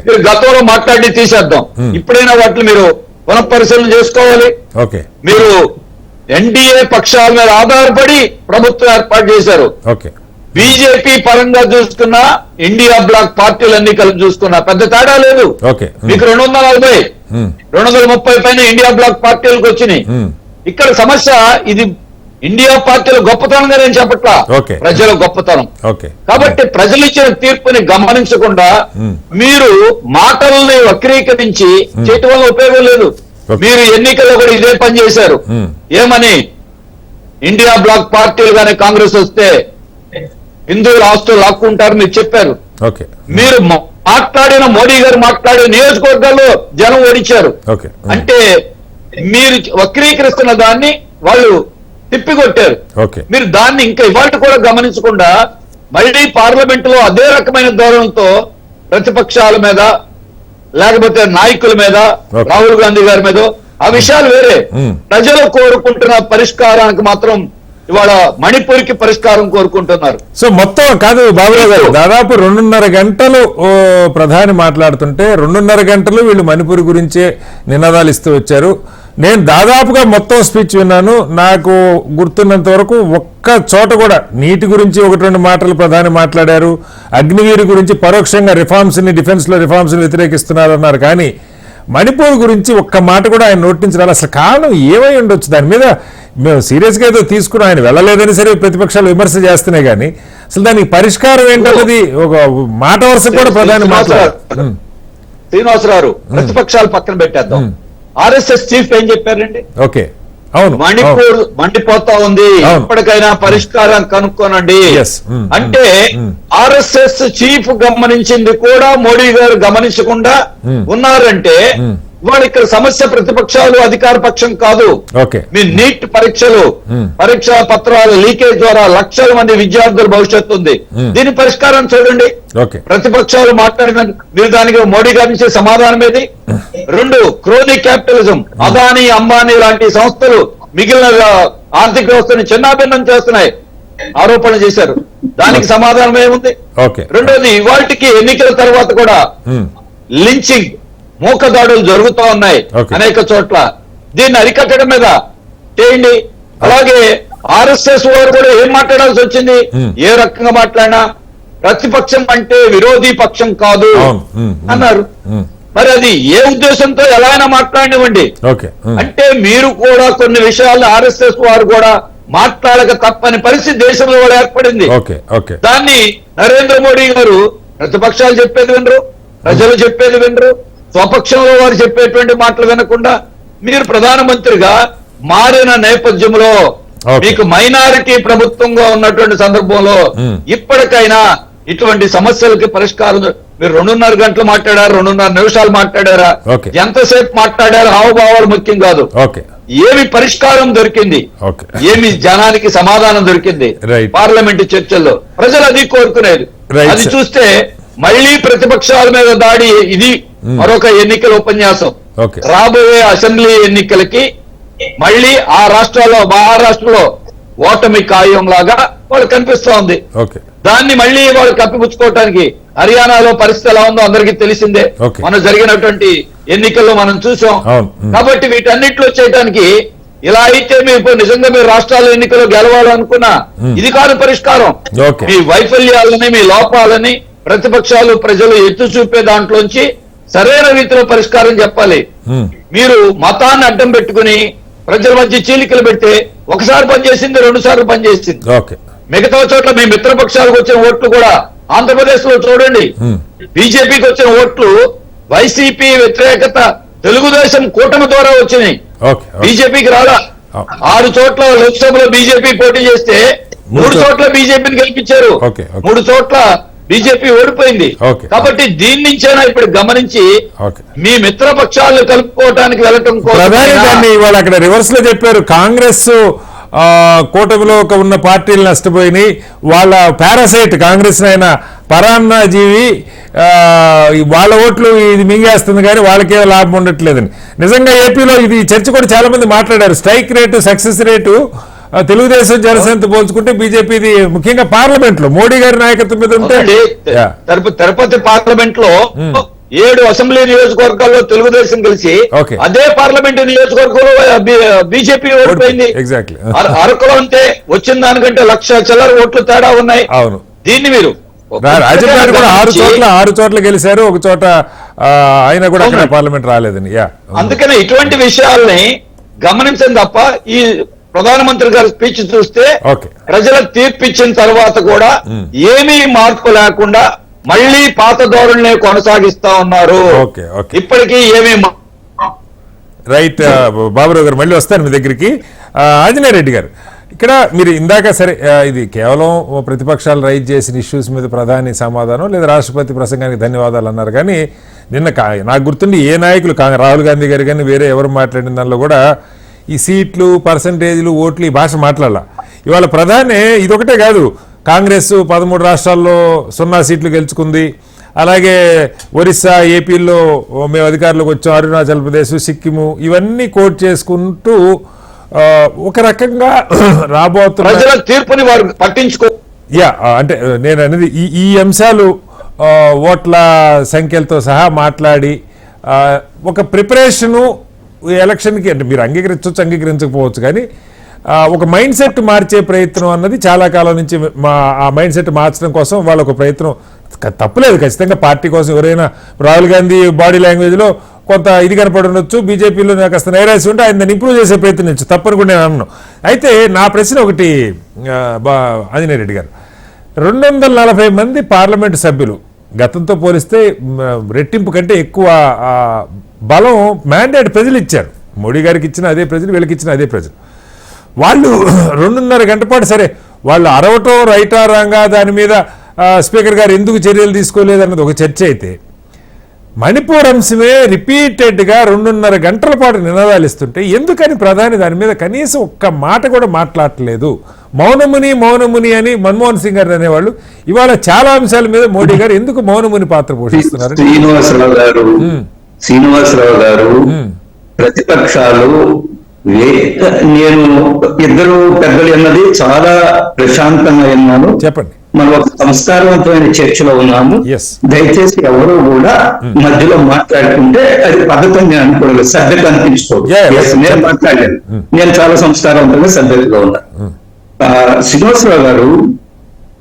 మీరు గతంలో మాట్లాడి తీసేద్దాం, ఇప్పుడైనా వాటిని మీరు పునఃపరిశీలన చేసుకోవాలి. మీరు ఎన్డీఏ పక్షాల మీద ఆధారపడి ప్రభుత్వం ఏర్పాటు చేశారు. బీజేపీ పరంగా చూసుకున్నా, ఇండియా బ్లాక్ పార్టీలన్నీ కలిపి చూసుకున్నా పెద్ద తేడా లేదు. మీకు 240, 230 పైన ఇండియా బ్లాక్ పార్టీలకు వచ్చినాయి. ఇక్కడ సమస్య ఇది ఇండియా పార్టీల గొప్పతనంగా నేను చెప్పట్లా, ప్రజల గొప్పతనం. కాబట్టి ప్రజలు ఇచ్చిన తీర్పుని గమనించకుండా మీరు మాటల్ని వక్రీకరించి చేయటం వల్ల ఉపయోగం లేదు. మీరు ఎన్నికల్లో కూడా ఇదే పని చేశారు. ఏమని? ఇండియా బ్లాక్ పార్టీలు కానీ కాంగ్రెస్ వస్తే హిందువుల ఆస్తులు లాక్కుంటారు మీరు చెప్పారు. మీరు మాట్లాడిన మోడీ గారు మాట్లాడే నియోజకవర్గాల్లో జనం ఓడించారు. అంటే మీరు వక్రీకరిస్తున్న దాన్ని వాళ్ళు తిప్పికొట్టారు. మీరు దాన్ని ఇంకా ఇవాళ కూడా గమనించకుండా మళ్ళీ పార్లమెంట్ లో అదే రకమైన ధోరణితో ప్రతిపక్షాల మీద లేకపోతే నాయకుల మీద, రాహుల్ గాంధీ గారి మీద, ఆ విషయాలు వేరే. ప్రజలు కోరుకుంటున్న పరిష్కారానికి మాత్రం ఇవాళ మణిపూర్కి పరిష్కారం కోరుకుంటున్నారు. సో మొత్తం కాదు బాబురావు గారు, దాదాపు 2.5 గంటలు ప్రధాని మాట్లాడుతుంటే 2.5 గంటలు వీళ్ళు మణిపూర్ గురించే నినాదాలు ఇస్తూ వచ్చారు. నేను దాదాపుగా మొత్తం స్పీచ్ విన్నాను. నాకు గుర్తున్నంత వరకు ఒక్క చోట కూడా నీటి గురించి 1-2 మాటలు ప్రధాని మాట్లాడారు. అగ్నివీరు గురించి పరోక్షంగా డిఫెన్స్ లో రిఫార్మ్స్ ని వ్యతిరేకిస్తున్నారు అన్నారు. కానీ మణిపూర్ గురించి ఒక్క మాట కూడా ఆయన నోటి నుంచి రాలి. అసలు కారణం ఏమై ఉండొచ్చు? దాని మీద మేము సీరియస్ గా ఏదో తీసుకుని ఆయన వెళ్ళలేదని సరే ప్రతిపక్షాలు విమర్శ చేస్తున్నాయి, కానీ అసలు దానికి పరిష్కారం ఏంటన్నది ఒక మాట వరుస కూడా ప్రధాని మాట్లాడారు. శ్రీనివాసరావు, ప్రతిపక్షాలు పక్కన పెట్టేద్దాం. ఆర్ఎస్ఎస్ చీఫ్ ఏం చెప్పారండి? అవును, మణిపూర్ మండిపోతా ఉంది, ఇప్పటికైనా పరిష్కారం కనుక్కోనండి అంటే ఆర్ఎస్ఎస్ చీఫ్ గమనించింది కూడా మోడీ గారు గమనించకుండా ఉన్నారంటే వాళ్ళు ఇక్కడ సమస్య ప్రతిపక్షాలు అధికార పక్షం కాదు. మీ నీట్ పరీక్షా పత్రాల లీకేజ్ ద్వారా లక్షల మంది విద్యార్థుల భవిష్యత్తు ఉంది. దీని పరిష్కారం చూడండి. ప్రతిపక్షాలు మాట్లాడిన మీరు దానికి మోడీ గారి నుంచి సమాధానం ఏది? 2, క్రోనీ క్యాపిటలిజం, అదానీ అంబానీ లాంటి సంస్థలు మిగిలిన ఆర్థిక వ్యవస్థని చిన్నాభిన్నం చేస్తున్నాయి ఆరోపణ చేశారు. దానికి సమాధానం ఏముంది? రెండోది, ఇవాళకి ఎన్నికల తర్వాత కూడా లించింగ్, మూకదాడులు జరుగుతూ ఉన్నాయి అనేక చోట్ల. దీన్ని అరికట్టడం మీద చేయండి. అలాగే ఆర్ఎస్ఎస్ వారు కూడా ఏం మాట్లాడాల్సి వచ్చింది? ఏ రకంగా మాట్లాడినా ప్రతిపక్షం అంటే విరోధీ పక్షం కాదు అన్నారు. మరి అది ఏ ఉద్దేశంతో ఎలా అయినా మాట్లాడినివ్వండి. అంటే మీరు కూడా కొన్ని విషయాలు ఆర్ఎస్ఎస్ వారు కూడా మాట్లాడక తప్పని పరిస్థితి దేశంలో కూడా ఏర్పడింది. దాన్ని నరేంద్ర మోడీ గారు ప్రతిపక్షాలు చెప్పేది వినరు, ప్రజలు చెప్పేది వినరు, స్వపక్షంలో వారు చెప్పేటువంటి మాటలు వినకుండా మీరు ప్రధానమంత్రిగా మారిన నేపథ్యంలో మీకు మైనారిటీ ప్రభుత్వంగా ఉన్నటువంటి సందర్భంలో ఇప్పటికైనా ఇటువంటి సమస్యలకి పరిష్కారం. మీరు 2.5 గంటలు మాట్లాడారు, 2.5 నిమిషాలు మాట్లాడారా, ఎంతసేపు మాట్లాడారు, హావభావాలు ముఖ్యం కాదు. ఏమి పరిష్కారం దొరికింది, ఏమి జనానికి సమాధానం దొరికింది పార్లమెంటు చర్చల్లో? ప్రజలు అది కోరుకునేది. అది చూస్తే మళ్లీ ప్రతిపక్షాల మీద దాడి. ఇది మరొక ఎన్నికల ఉపన్యాసం. రాబోయే అసెంబ్లీ ఎన్నికలకి మళ్లీ ఆ రాష్ట్రాల్లో, మహారాష్ట్రలో ఓటమి ఖాయం లాగా వాళ్ళు కనిపిస్తా ఉంది. దాన్ని మళ్లీ వాళ్ళు కప్పిపుచ్చుకోవటానికి హర్యానాలో పరిస్థితి ఎలా ఉందో అందరికీ తెలిసిందే. మనం జరిగినటువంటి ఎన్నికల్లో మనం చూసాం. కాబట్టి వీటన్నిటిలో చేయడానికి ఇలా అయితే మీరు నిజంగా మీరు రాష్ట్రాల ఎన్నికల్లో గెలవాలనుకున్నా ఇది కాదు పరిష్కారం. మీ వైఫల్యాలని, మీ లోపాలని ప్రతిపక్షాలు, ప్రజలు ఎత్తు చూపే దాంట్లోంచి సరైన రీతిలో పరిష్కారం చెప్పాలి. మీరు మతాన్ని అడ్డం పెట్టుకుని ప్రజల మధ్య చీలికలు పెడితే ఒకసారి పనిచేసింది, 2 సార్లు పనిచేసింది. మిగతా చోట్ల మీ మిత్రపక్షాలకు వచ్చిన ఓట్లు కూడా ఆంధ్రప్రదేశ్ లో చూడండి. బీజేపీకి వచ్చిన ఓట్లు వైసీపీ వ్యతిరేకత తెలుగుదేశం కూటమి ద్వారా వచ్చినాయి, బీజేపీకి రాలా. 6 చోట్ల లోక్సభలో బీజేపీ పోటీ చేస్తే 3 చోట్ల బీజేపీని గెలిపించారు. Okay, okay. 3 చోట్ల బీజేపీ ఓడిపోయింది. ఓకే. కాబట్టి దీని నుంచైనా ఇప్పుడు గమనించి ఓకే. మీ మిత్రపక్షాలను కలుపుకోవడానికి వెళ్ళటం ప్రధాని దాన్ని ఇవాళ అక్కడ రివర్స్ లో చెప్పారు. కాంగ్రెస్ కూటమిలో ఉన్న పార్టీలు నష్టపోయినాయి, వాళ్ళ పారాసైట్ కాంగ్రెస్ అయిన పరాన్న జీవి వాళ్ళ ఓట్లు ఇది మింగేస్తుంది కానీ వాళ్ళకేమో లాభం ఉండట్లేదని. నిజంగా ఏపీలో ఇది చర్చ కూడా చాలా మంది మాట్లాడారు. Strike rate, success rate Telugu Desam జనసేనతో పోల్చుకుంటే బీజేపీది ముఖ్యంగా పార్లమెంట్ లో మోడీ గారి నాయకత్వం మీద ఉంటే తిరుపతి పార్లమెంట్ లో 7 అసెంబ్లీ నియోజకవర్గాల్లో తెలుగుదేశం కలిసి ఓకే. అదే పార్లమెంటు నియోజకవర్గంలో బీజేపీ ఓడిపోయింది. ఎగ్జాక్ట్లీ. అరకులో అంతే, వచ్చిన దానికంటే 1,00,000 చిల్లర ఓట్లు తేడా ఉన్నాయి. అవును. దీన్ని మీరు రాజకీయాలు కూడా 6 చోట్ల గెలిచారు, ఒక చోట ఆయన కూడా అక్కడ పార్లమెంట్ రాలేదని. అందుకనే ఇటువంటి విషయాల్ని గమనించండి తప్ప ఈ ప్రధానమంత్రి గారి స్పీచ్ చూస్తే ప్రజలకు తీర్పు ఇచ్చిన తర్వాత కూడా ఏమీ మార్పు లేకుండా మళ్ళీ పాత ధోరణినే కొనసాగిస్తా ఉన్నారు. ఇప్పటికీ ఏమీ రైట్. బాబురావు గారు మళ్ళీ వస్తాను మీ దగ్గరికి. ఆంజనేయ రెడ్డి గారు, ఇక్కడ మీరు ఇందాక సరే ఇది కేవలం ప్రతిపక్షాలు రైజ్ చేసిన ఇష్యూస్ మీద ప్రధాని సమాధానం లేదా రాష్ట్రపతి ప్రసంగానికి ధన్యవాదాలు అన్నారు. కానీ నిన్న నాకు గుర్తుండి ఏ నాయకులు రాహుల్ గాంధీ గారు కానీ వేరే ఎవరు మాట్లాడిన దానిలో కూడా ఈ సీట్లు, పర్సంటేజ్లు, ఓట్లు ఈ భాష మాట్లాడాల. ఇవాళ ప్రధాని ఇదొకటే కాదు, కాంగ్రెస్ 13 రాష్ట్రాల్లో 0 సీట్లు గెలుచుకుంది, అలాగే ఒరిస్సా, ఏపీలో మేము అధికారంలోకి వచ్చాం, అరుణాచల్ ప్రదేశ్, సిక్కిము ఇవన్నీ కోట్ చేసుకుంటూ ఒక రకంగా రాబోతున్న ప్రజల తీర్పుని వారు పట్టించుకో. అంటే నేను అనేది ఈ అంశాలు ఓట్ల సంఖ్యలతో సహా మాట్లాడి ఒక ప్రిపరేషను ఎలక్షన్కి, అంటే మీరు అంగీకరించవచ్చు అంగీకరించకపోవచ్చు, కానీ ఒక మైండ్ సెట్ మార్చే ప్రయత్నం అన్నది చాలా కాలం నుంచి ఆ మైండ్ సెట్ మార్చడం కోసం వాళ్ళు ఒక ప్రయత్నం తప్పులేదు. ఖచ్చితంగా పార్టీ కోసం ఎవరైనా రాహుల్ గాంధీ బాడీ లాంగ్వేజ్లో కొంత ఇది కనపడి ఉండొచ్చు, బీజేపీలో నాకు కాస్త నైరాసి ఉంటే ఆయన దాన్ని ఇంప్రూవ్ చేసే ప్రయత్నించు, తప్పని కూడా నేను అన్నాను. అయితే నా ప్రశ్న ఒకటి ఆంజనేయ రెడ్డి గారు, 240 మంది పార్లమెంటు సభ్యులు గతంతో పోలిస్తే రెట్టింపు కంటే ఎక్కువ బలం మ్యాండేట్ ప్రజలు ఇచ్చారు. మోడీ గారికి ఇచ్చిన అదే ప్రజలు, వీళ్ళకి ఇచ్చిన అదే ప్రజలు. వాళ్ళు 2.5 గంట పాటు సరే వాళ్ళు అరవటం రైటా రాంగా దాని మీద స్పీకర్ గారు ఎందుకు చర్యలు తీసుకోలేదు అన్నది ఒక చర్చ అయితే, మణిపూర్ అంశమే రిపీటెడ్గా 2.5 గంటల పాటు నినాదాలు ఇస్తుంటే ఎందుకని ప్రధాని దాని మీద కనీసం ఒక్క మాట కూడా మాట్లాడలేదు? మౌనముని అని మన్మోహన్ సింగ్ గారు అనేవాళ్ళు ఇవాళ చాలా అంశాల మీద మోడీ గారు ఎందుకు మౌనముని పాత్ర పోషిస్తున్నారు? శ్రీనివాసరావు గారు ప్రతిపక్షాలు నేను ఇద్దరు పెద్దలు అన్నది చాలా ప్రశాంతంగా విన్నాను. చెప్పండి. మనం ఒక సంస్కారవంతమైన చర్చలో ఉన్నాము. దయచేసి ఎవరు కూడా మధ్యలో మాట్లాడుతుంటే అది పద్ధతి నేను అనుకోలేదు, శ్రద్ధగా అనిపించుకోవచ్చు. నేను మాట్లాడాను, నేను చాలా సంస్కారవంతంగా శ్రద్ధగా ఉన్నాను. శ్రీనివాసరావు గారు,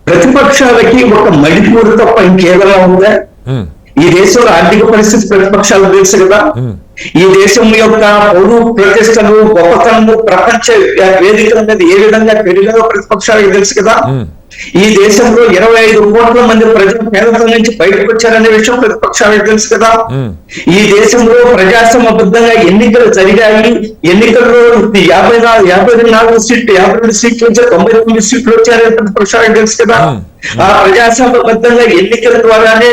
ప్రతిపక్షాలకి ఒక మణిపూర్ తప్ప ఇంకేదైనా ఉందా? ఈ దేశంలో ఆర్థిక పరిస్థితి ప్రతిపక్షాలు తెలుసు కదా. ఈ దేశం యొక్క పౌరు ప్రతిష్టలు, గొప్పతనము ప్రపంచ వేదికల మీద ఏ విధంగా పెరిగాయో ప్రతిపక్షాలకు తెలుసు కదా. ఈ దేశంలో 25 కోట్ల మంది ప్రజలు పేదల నుంచి బయటకు వచ్చారనే విషయం ప్రతిపక్షాలకు తెలుసు కదా. ఈ దేశంలో ప్రజాస్వామ్యబద్ధంగా ఎన్నికలు జరిగాయి. ఎన్నికల్లో 54 సీట్లు 52 సీట్ల నుంచి 99 సీట్లు వచ్చారని ప్రతిపక్షాలకు తెలుసు కదా. ఆ ప్రజాస్వామ్యబద్ధంగా ఎన్నికల ద్వారానే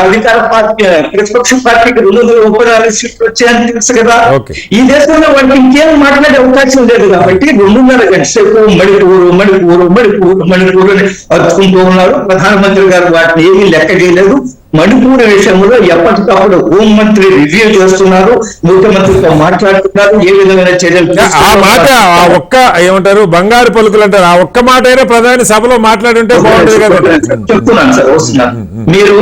అధికార పార్టీ ప్రతిపక్ష పార్టీకి 234 సీట్లు వచ్చాయని తెలుసు కదా. ఈ దేశంలో వాళ్ళకి ఇంకేం మాట్లాడే అవకాశం లేదు కాబట్టి 2.5 గంటల సేపు మణిపూర్ అతుకుంటూ ఉన్నారు. ప్రధానమంత్రి గారు వాటిని ఏమీ లెక్క చేయలేదు. మణిపూర్ విషయంలో ఎప్పటికప్పుడు హోంమంత్రి రివ్యూ చేస్తున్నారు, ముఖ్యమంత్రితో మాట్లాడుతున్నారు, ఏ విధమైన చర్యలు. ఆ మాట ఒక్క ఏమంటారు బంగారు పలుకులు అంటారు, ఆ ఒక్క మాట అయినా ప్రధాని సభలో మాట్లాడుంటే బాగుంటుంది కదా. చెప్తున్నాను సార్, వస్తున్నాను. మీరు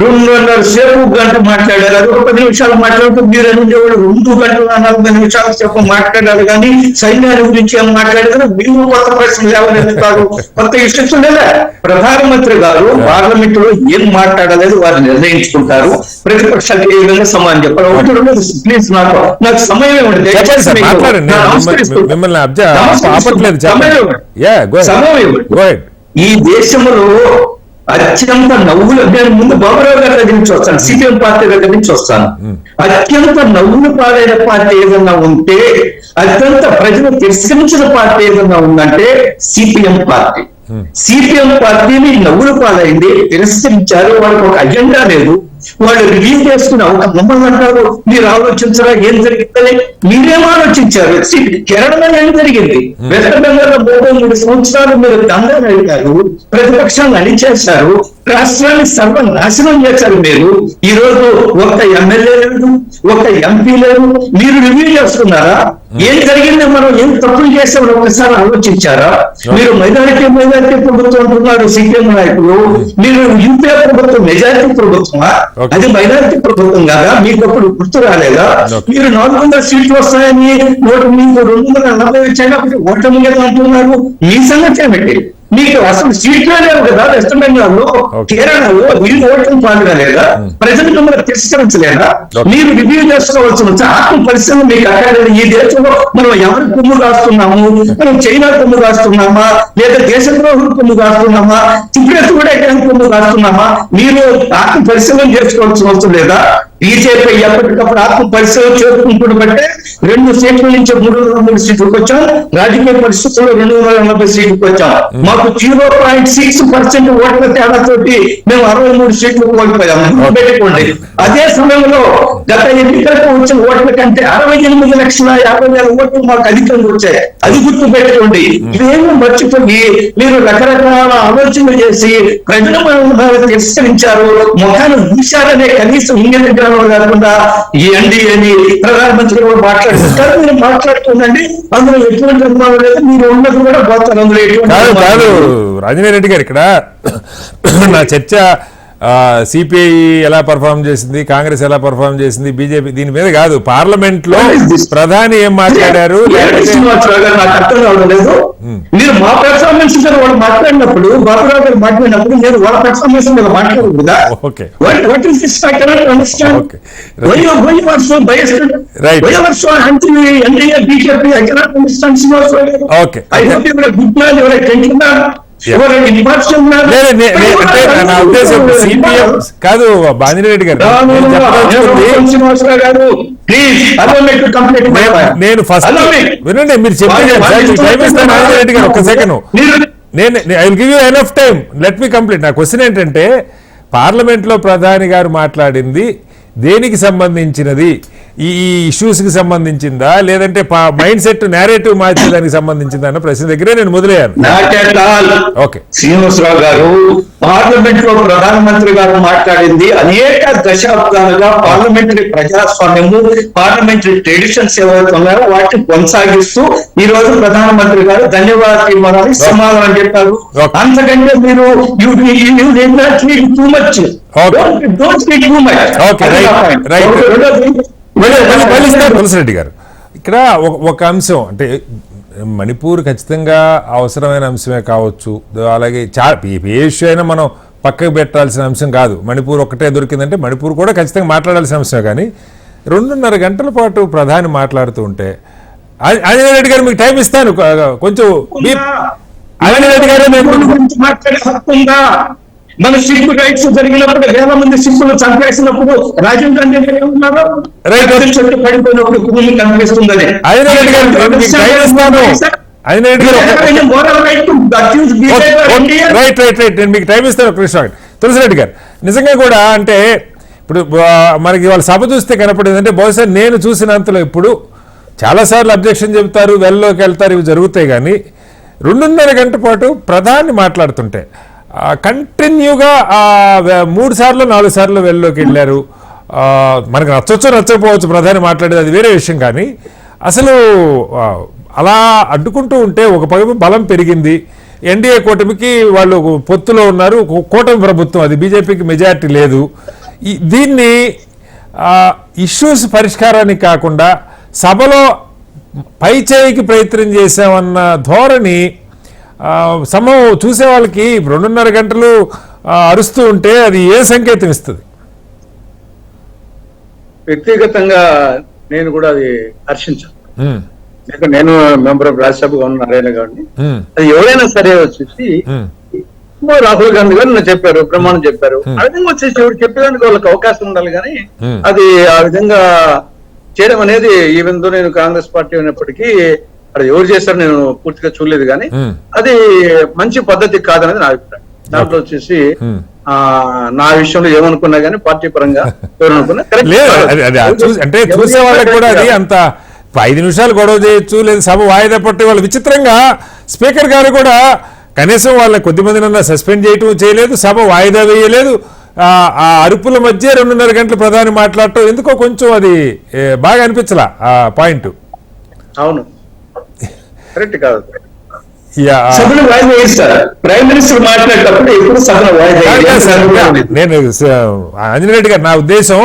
2.5 సేపు గంట మాట్లాడారు, అది 10 నిమిషాలు మాట్లాడుతూ మీరు అనేవాళ్ళు 2 గంటల 40 నిమిషాల సేపు మాట్లాడారు. కానీ సైన్యాన్ని గురించి ఏం మాట్లాడారు? మీరు కొత్త ప్రశ్నలు ఎవరెత్తుతారు, కొత్త ఇష్యూస్ లేదా? ప్రధానమంత్రి గారు పార్లమెంట్ లో ఏం మాట్లాడలేదు వారు నిర్ణయించుకుంటారు. ప్రతిపక్షాలకు ఏ విధంగా సమాధానం చెప్పారు? 1-2 ప్లీజ్, నాకు సమయం ఇవ్వండి. సమయం ఇవ్వండి. ఈ దేశంలో అత్యంత నవ్వులు, నేను ముందు బాబురావు గారి దగ్గర నుంచి వస్తాను, సిపిఎం పార్టీ దగ్గర నుంచి వస్తాను. అత్యంత నవ్వులు పాలైన పార్టీ ఏదన్నా ఉంటే, అత్యంత ప్రజలు తిరస్కరించిన పార్టీ ఏదన్నా ఉందంటే సిపిఎం పార్టీ. సిపిఎం పార్టీని నవ్వులు పాలైంది, తిరస్కరించారు. వాళ్ళకి ఒక అజెండా లేదు. వాళ్ళు రిలీజ్ చేసుకున్న ఒక మమ్మల్ని అంటారు మీరు ఆలోచించరా ఏం జరిగిందని. మీరేం ఆలోచించారు? కేరళలో ఏం జరిగింది? వెస్ట్ బెంగాల్లో 33 సంవత్సరాలు మీరు దండాలు అడిగారు, ప్రతిపక్షాలను అణిచేశారు, రాష్ట్రాన్ని సర్వనాశనం చేశారు. మీరు ఈ రోజు ఒక ఎమ్మెల్యే లేదు, ఒక ఎంపీ లేదు. మీరు రివ్యూ చేసుకున్నారా? ఏం జరిగిందో, మనం ఏం తప్పులు చేసామని ఒకసారి ఆలోచించారా? మీరు మైనారిటీ ప్రభుత్వం అంటున్నారు సిపిఎం నాయకులు, మీరు యూపీఏ ప్రభుత్వం మెజారిటీ ప్రభుత్వమా? అది మైనారిటీ ప్రభుత్వం కాదా? మీకు అప్పుడు గుర్తు రాలేదా? మీరు 400 సీట్లు వస్తాయని మీకు 240 వచ్చాయి ఓటమి కదా అంటున్నారు. మీ సంగతి ఏమిటి? మీకు అసలు సీట్లే లేవు కదా వెస్ట్ బెంగాల్లో, కేరళలో వీళ్ళు ఓటమి పాల్గొన లేదా? ప్రజలు మిమ్మల్ని తిరస్కరించలేదా? మీరు రివ్యూ చేసుకోవాల్సిన ఆత్మ పరిశ్రమ మీకు అక్కడ. ఈ దేశంలో మనం ఎవరి కొమ్ము కాస్తున్నాము? మనం చైనా కొమ్ము కాస్తున్నామా, లేదా దేశద్రోహుల కొమ్ము కాస్తున్నామా, తిబ్బెత్ కూడా కొమ్ము కాస్తున్నామా? మీరు ఆత్మ పరిశ్రమ చేసుకోవాల్సిన అవసరం లేదా? బీజేపీ ఎప్పటికప్పుడు ఆత్మ పరిశ్రమ చేసుకుంటున్న బట్టే 2 సీట్ల నుంచి 303 సీట్లకు వచ్చాం. రాజకీయ పరిస్థితుల్లో 240 సీట్లకు వచ్చాం. మాకు 0.6% ఓట్ల తేడాతోటి మేము 63 సీట్లు కోల్పోయాము. పెట్టుకోండి. అదే సమయంలో గత ఎన్నికలకు వచ్చిన ఓట్ల కంటే 68,50,000 ఓట్లు మాకు అధికంగా వచ్చాయి. అది గుర్తు పెట్టుకోండి. ఇవేమో మర్చిపోయి మీరు రకరకాల ఆలోచనలు చేసి ప్రజలు తిరస్కరించారు, ముఖాన్ని చూశారనే కనీసం ఇంగిత కాకుండా ఈ ఎన్డీఏని ప్రధానమంత్రి కూడా మాట్లాడుతుంటారు. మీరు మాట్లాడుతుందండి, అందులో ఎటువంటి అనుమానం లేదు. మీరు ఉన్నది కూడా పోతారు, అందులో ఎటువంటి కాదు. రాజనీయ రెడ్డి గారు, ఇక్కడ నా చర్చ సిపిఐ ఎలా పర్ఫార్మ్ చేసింది, కాంగ్రెస్ ఎలా పర్ఫార్మ్ చేసింది, బీజేపీ, దీని మీద కాదు. పార్లమెంట్ లో ప్రధాని ఏం మాట్లాడారు? నాకు అర్థం కావడం లేదు. మీరు మా పెర్ఫార్మెన్స్ మీద వాళ్ళు మాట్లాడినప్పుడు, బాబురావు గారు మాట్లాడినప్పుడు నేను వాళ్ళ పెర్ఫార్మెన్స్ మీద మాట్లాడకూడదా? What is this? I cannot understand. Why you are so biased? Why you are so anti NDA BJP? I cannot understand. Okay, I hope you are good man, you are tenting CPM కాదు. బాజిరెడ్డి గారు, నేను ఫస్ట్ వినండి, మీరు చెప్పేది గారు ఒక్క second. I will give you enough time, let me complete. నా క్వశ్చన్ ఏంటంటే, పార్లమెంట్ లో ప్రధాని గారు మాట్లాడింది దేనికి సంబంధించినది? ఈ ఇష్యూస్ కి సంబంధించిందా, లేదంటే మైండ్ సెట్ నేరేటివ్ మార్చేదానికి సంబంధించిందా అన్న ప్రశ్న దగ్గరే నేను మొదలయ్యాను. ఓకే, శ్రీనివాసరావు గారు, పార్లమెంట్ లో ప్రధానమంత్రి గారు మాట్లాడింది అనేక దశాబ్దాలుగా పార్లమెంటరీ ప్రజాస్వామ్యము, పార్లమెంటరీ ట్రెడిషన్స్ ఏవైతే ఉన్నాయో వాటిని కొనసాగిస్తూ ఈ రోజు ప్రధానమంత్రి గారు ధన్యవాద తీర్మానానికి సమాధానం చెప్పారు. అంతకంటే మీరు టూ మచ్. తులసిరెడ్డి గారు, ఇక్కడ ఒక అంశం అంటే మణిపూర్ ఖచ్చితంగా అవసరమైన అంశమే కావచ్చు, అలాగే ఏ ఇష్యూ అయినా మనం పక్కకు పెట్టాల్సిన అంశం కాదు. మణిపూర్ ఒక్కటే దొరికిందంటే మణిపూర్ కూడా ఖచ్చితంగా మాట్లాడాల్సిన అంశమే. కానీ 2.5 గంటల పాటు ప్రధాని మాట్లాడుతూ ఉంటే, ఆంజనేయ రెడ్డి గారు మీకు టైం ఇస్తాను కొంచెం. ఆంజనేయ రెడ్డి గారు మాట్లాడే హక్కు ఉందా? మన సిక్కు రైట్స్ జరిగినప్పుడు 1000 మంది సిక్కులు చంపేసినప్పుడు రాజీవ్ గాంధీ ఉన్నారు, చెట్టు పడిపోయినప్పుడు భూమి కనిపిస్తుందని. నేను మీకు టైం ఇస్తాను కృష్ణ. తులసిరెడ్డి గారు, నిజంగా కూడా అంటే ఇప్పుడు మనకి వాళ్ళ సభ చూస్తే కనపడేది అంటే, బహుశా నేను చూసినంతలో ఇప్పుడు చాలాసార్లు అబ్జెక్షన్ చెబుతారు, వెల్లోకి వెళ్తారు, ఇవి జరుగుతాయి. కానీ 2.5 గంటల పాటు ప్రధాని మాట్లాడుతుంటే కంటిన్యూగా 3 సార్లు 4 సార్లు వెల్లోకి వెళ్ళారు. మనకు నచ్చొచ్చు నచ్చకపోవచ్చు ప్రధాని మాట్లాడేది, అది వేరే విషయం. కానీ అసలు అలా అడ్డుకుంటూ ఉంటే ఒక పైపు బలం పెరిగింది. ఎన్డీఏ కూటమికి వాళ్ళు పొత్తులో ఉన్నారు, కూటమి ప్రభుత్వం, అది బీజేపీకి మెజారిటీ లేదు. దీన్ని ఇష్యూస్ పరిష్కారానికి కాకుండా సభలో పైచేయికి ప్రయత్నం చేశామన్న ధోరణి చూసే వాళ్ళకి 2.5 గంటలు అరుస్తూ ఉంటే అది ఏ సంకేతం ఇస్తుంది? వ్యక్తిగతంగా నేను కూడా అది హర్షించాను. నేను మెంబర్ ఆఫ్ రాజ్యసభగా ఉన్న నారాయణ గారిని, అది ఎవరైనా సరే వచ్చేసి రాహుల్ గాంధీ గారు నిన్న చెప్పారు, ప్రమాణం చెప్పారు. ఆ విధంగా వచ్చేసి ఎవరు చెప్పేదానికి వాళ్ళకి అవకాశం ఉండాలి కానీ అది ఆ విధంగా చేయడం అనేది ఈవెన్ దో నేను కాంగ్రెస్ పార్టీ ఉన్నప్పటికీ అది ఎవరు చేస్తారో నేను పూర్తిగా చూడలేదు కానీ అది మంచి పద్ధతి కాదనేది నా అభిప్రాయం. దాంట్లో వచ్చేసి నా విషయంలో ఏమనుకున్నా కానీ పార్టీ పరంగా ఎవరనుకున్నా అంటే చూసే వాళ్ళకి కూడా అది అంత 5 నిమిషాలు గొడవ చేయొచ్చు, లేదా సభ వాయిదా పట్టే వాళ్ళు. విచిత్రంగా స్పీకర్ గారు కూడా కనీసం వాళ్ళ కొద్దిమందినన్నా సస్పెండ్ చేయలేదు, సభ వాయిదా వేయలేదు. ఆ అరుపుల మధ్య 2.5 గంటలు ప్రధాని మాట్లాడటం ఎందుకో కొంచెం అది బాగా అనిపించలా ఆ పాయింట్. అవును, కరెక్ట్ కాదు. సభను వాయిదా వేస్తారు. ప్రైమ్ మినిస్టర్ మాట్లాడేటప్పుడు ఎప్పుడు సభను వాయిదా. నేను ఆంజనేయుడు గారు, నా ఉద్దేశం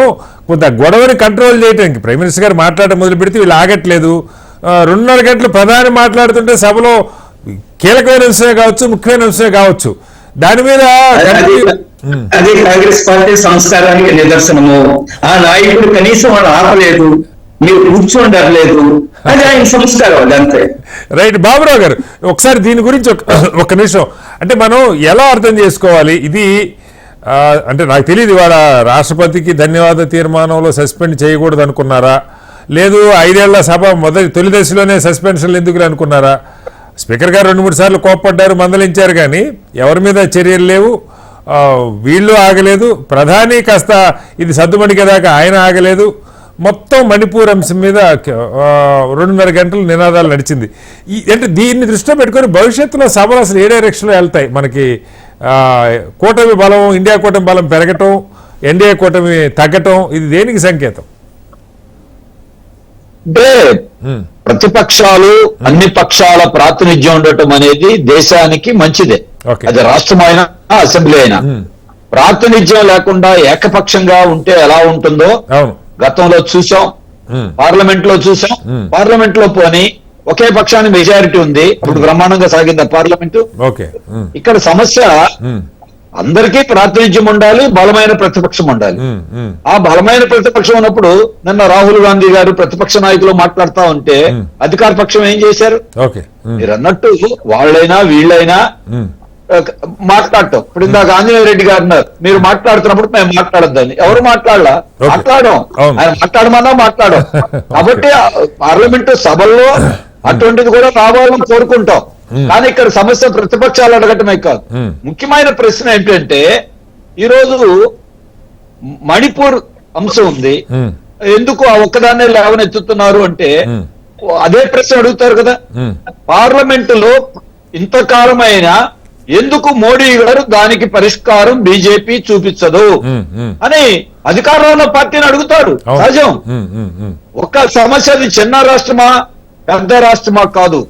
కొంత గొడవని కంట్రోల్ చేయడానికి ప్రైమ్ మినిస్టర్ గారు మాట్లాడటం మొదలు పెడితే వీళ్ళు ఆగట్లేదు. 2.5 గంటలు ప్రధాని మాట్లాడుతుంటే సభలో కీలకమైన అంశమే కావచ్చు, ముఖ్యమైన అంశమే కావచ్చు, దాని మీద అదే కాంగ్రెస్ పార్టీ సంస్కారానికి నిదర్శనము. ఆ నాయకుడు కనీసం వాళ్ళు ఆపలేదు, మీరు కూర్చోండలేదు, అది ఆయన సంస్కారం. అది అంతే. రైట్. బాబురావు గారు, ఒకసారి దీని గురించి ఒక నిమిషం. అంటే మనం ఎలా అర్థం చేసుకోవాలి ఇది? అంటే నాకు తెలియదు, ఇవాళ రాష్ట్రపతికి ధన్యవాద తీర్మానంలో సస్పెండ్ చేయకూడదు అనుకున్నారా, లేదు 5 ఏళ్ల సభ తొలి దశలోనే సస్పెన్షన్లు ఎందుకు అనుకున్నారా? స్పీకర్ గారు 2-3 సార్లు కోప్పడ్డారు, మందలించారు, కానీ ఎవరి మీద చర్యలు లేవు. వీళ్ళు ఆగలేదు. ప్రధాని కాస్త ఇది సద్దుమణిగేదాకా ఆయన ఆగలేదు. మొత్తం మణిపూర్ అంశం మీద 2.5 గంటలు నినాదాలు నడిచింది. అంటే దీన్ని దృష్టిలో పెట్టుకొని భవిష్యత్తులో సభలు అసలు ఏ డైరెక్షన్లో వెళ్తాయి? మనకి కూటమి బలం, ఇండియా కూటమి బలం పెరగటం, ఎన్డీఏ కూటమి తగ్గటం, ఇది దేనికి సంకేతం? అంటే ప్రతిపక్షాలు అన్ని పక్షాల ప్రాతినిధ్యం ఉండటం అనేది దేశానికి మంచిదే. అది రాష్ట్రమైనా అసెంబ్లీ అయినా ప్రాతినిధ్యం లేకుండా ఏకపక్షంగా ఉంటే ఎలా ఉంటుందో గతంలో చూసాం, పార్లమెంట్ లో చూసాం. పార్లమెంట్ లో పోని ఒకే పక్షానికి మెజారిటీ ఉంది, అప్పుడు బ్రహ్మాండంగా సాగింది పార్లమెంటు. ఇక్కడ సమస్య అందరికీ ప్రాతినిధ్యం ఉండాలి, బలమైన ప్రతిపక్షం ఉండాలి. ఆ బలమైన ప్రతిపక్షం ఉన్నప్పుడు నిన్న రాహుల్ గాంధీ గారు ప్రతిపక్ష నాయకులు మాట్లాడుతా ఉంటే అధికార పక్షం ఏం చేశారు? మీరు అన్నట్టు వాళ్ళైనా వీళ్ళైనా మాట్లాడటం. ఇప్పుడు ఇందాక ఆంజనేయ రెడ్డి గారు అన్నారు, మీరు మాట్లాడుతున్నప్పుడు మేము మాట్లాడొద్దని. ఎవరు మాట్లాడలా? మాట్లాడడం, ఆయన మాట్లాడమన్నా మాట్లాడడం. కాబట్టి పార్లమెంటు సభల్లో అటువంటిది కూడా రావాలని కోరుకుంటాం. కానీ ఇక్కడ సమస్య ప్రతిపక్షాలు అడగటమే కాదు. ముఖ్యమైన ప్రశ్న ఏంటంటే, ఈరోజు మణిపూర్ అంశం ఉంది, ఎందుకు ఆ ఒక్కదాన్నే లేవనెత్తుతున్నారు అంటే అదే ప్రశ్న అడుగుతారు కదా. పార్లమెంటులో ఇంతకాలమైన ఎందుకు మోడీ గారు దానికి పరిష్కారం బీజేపీ చూపించదు అని అధికారంలో ఉన్న పార్టీని అడుగుతారు. సహజం. ఒక సమస్య అది చిన్న రాష్ట్రమా పెద్ద రాష్ట్రమా కాదు,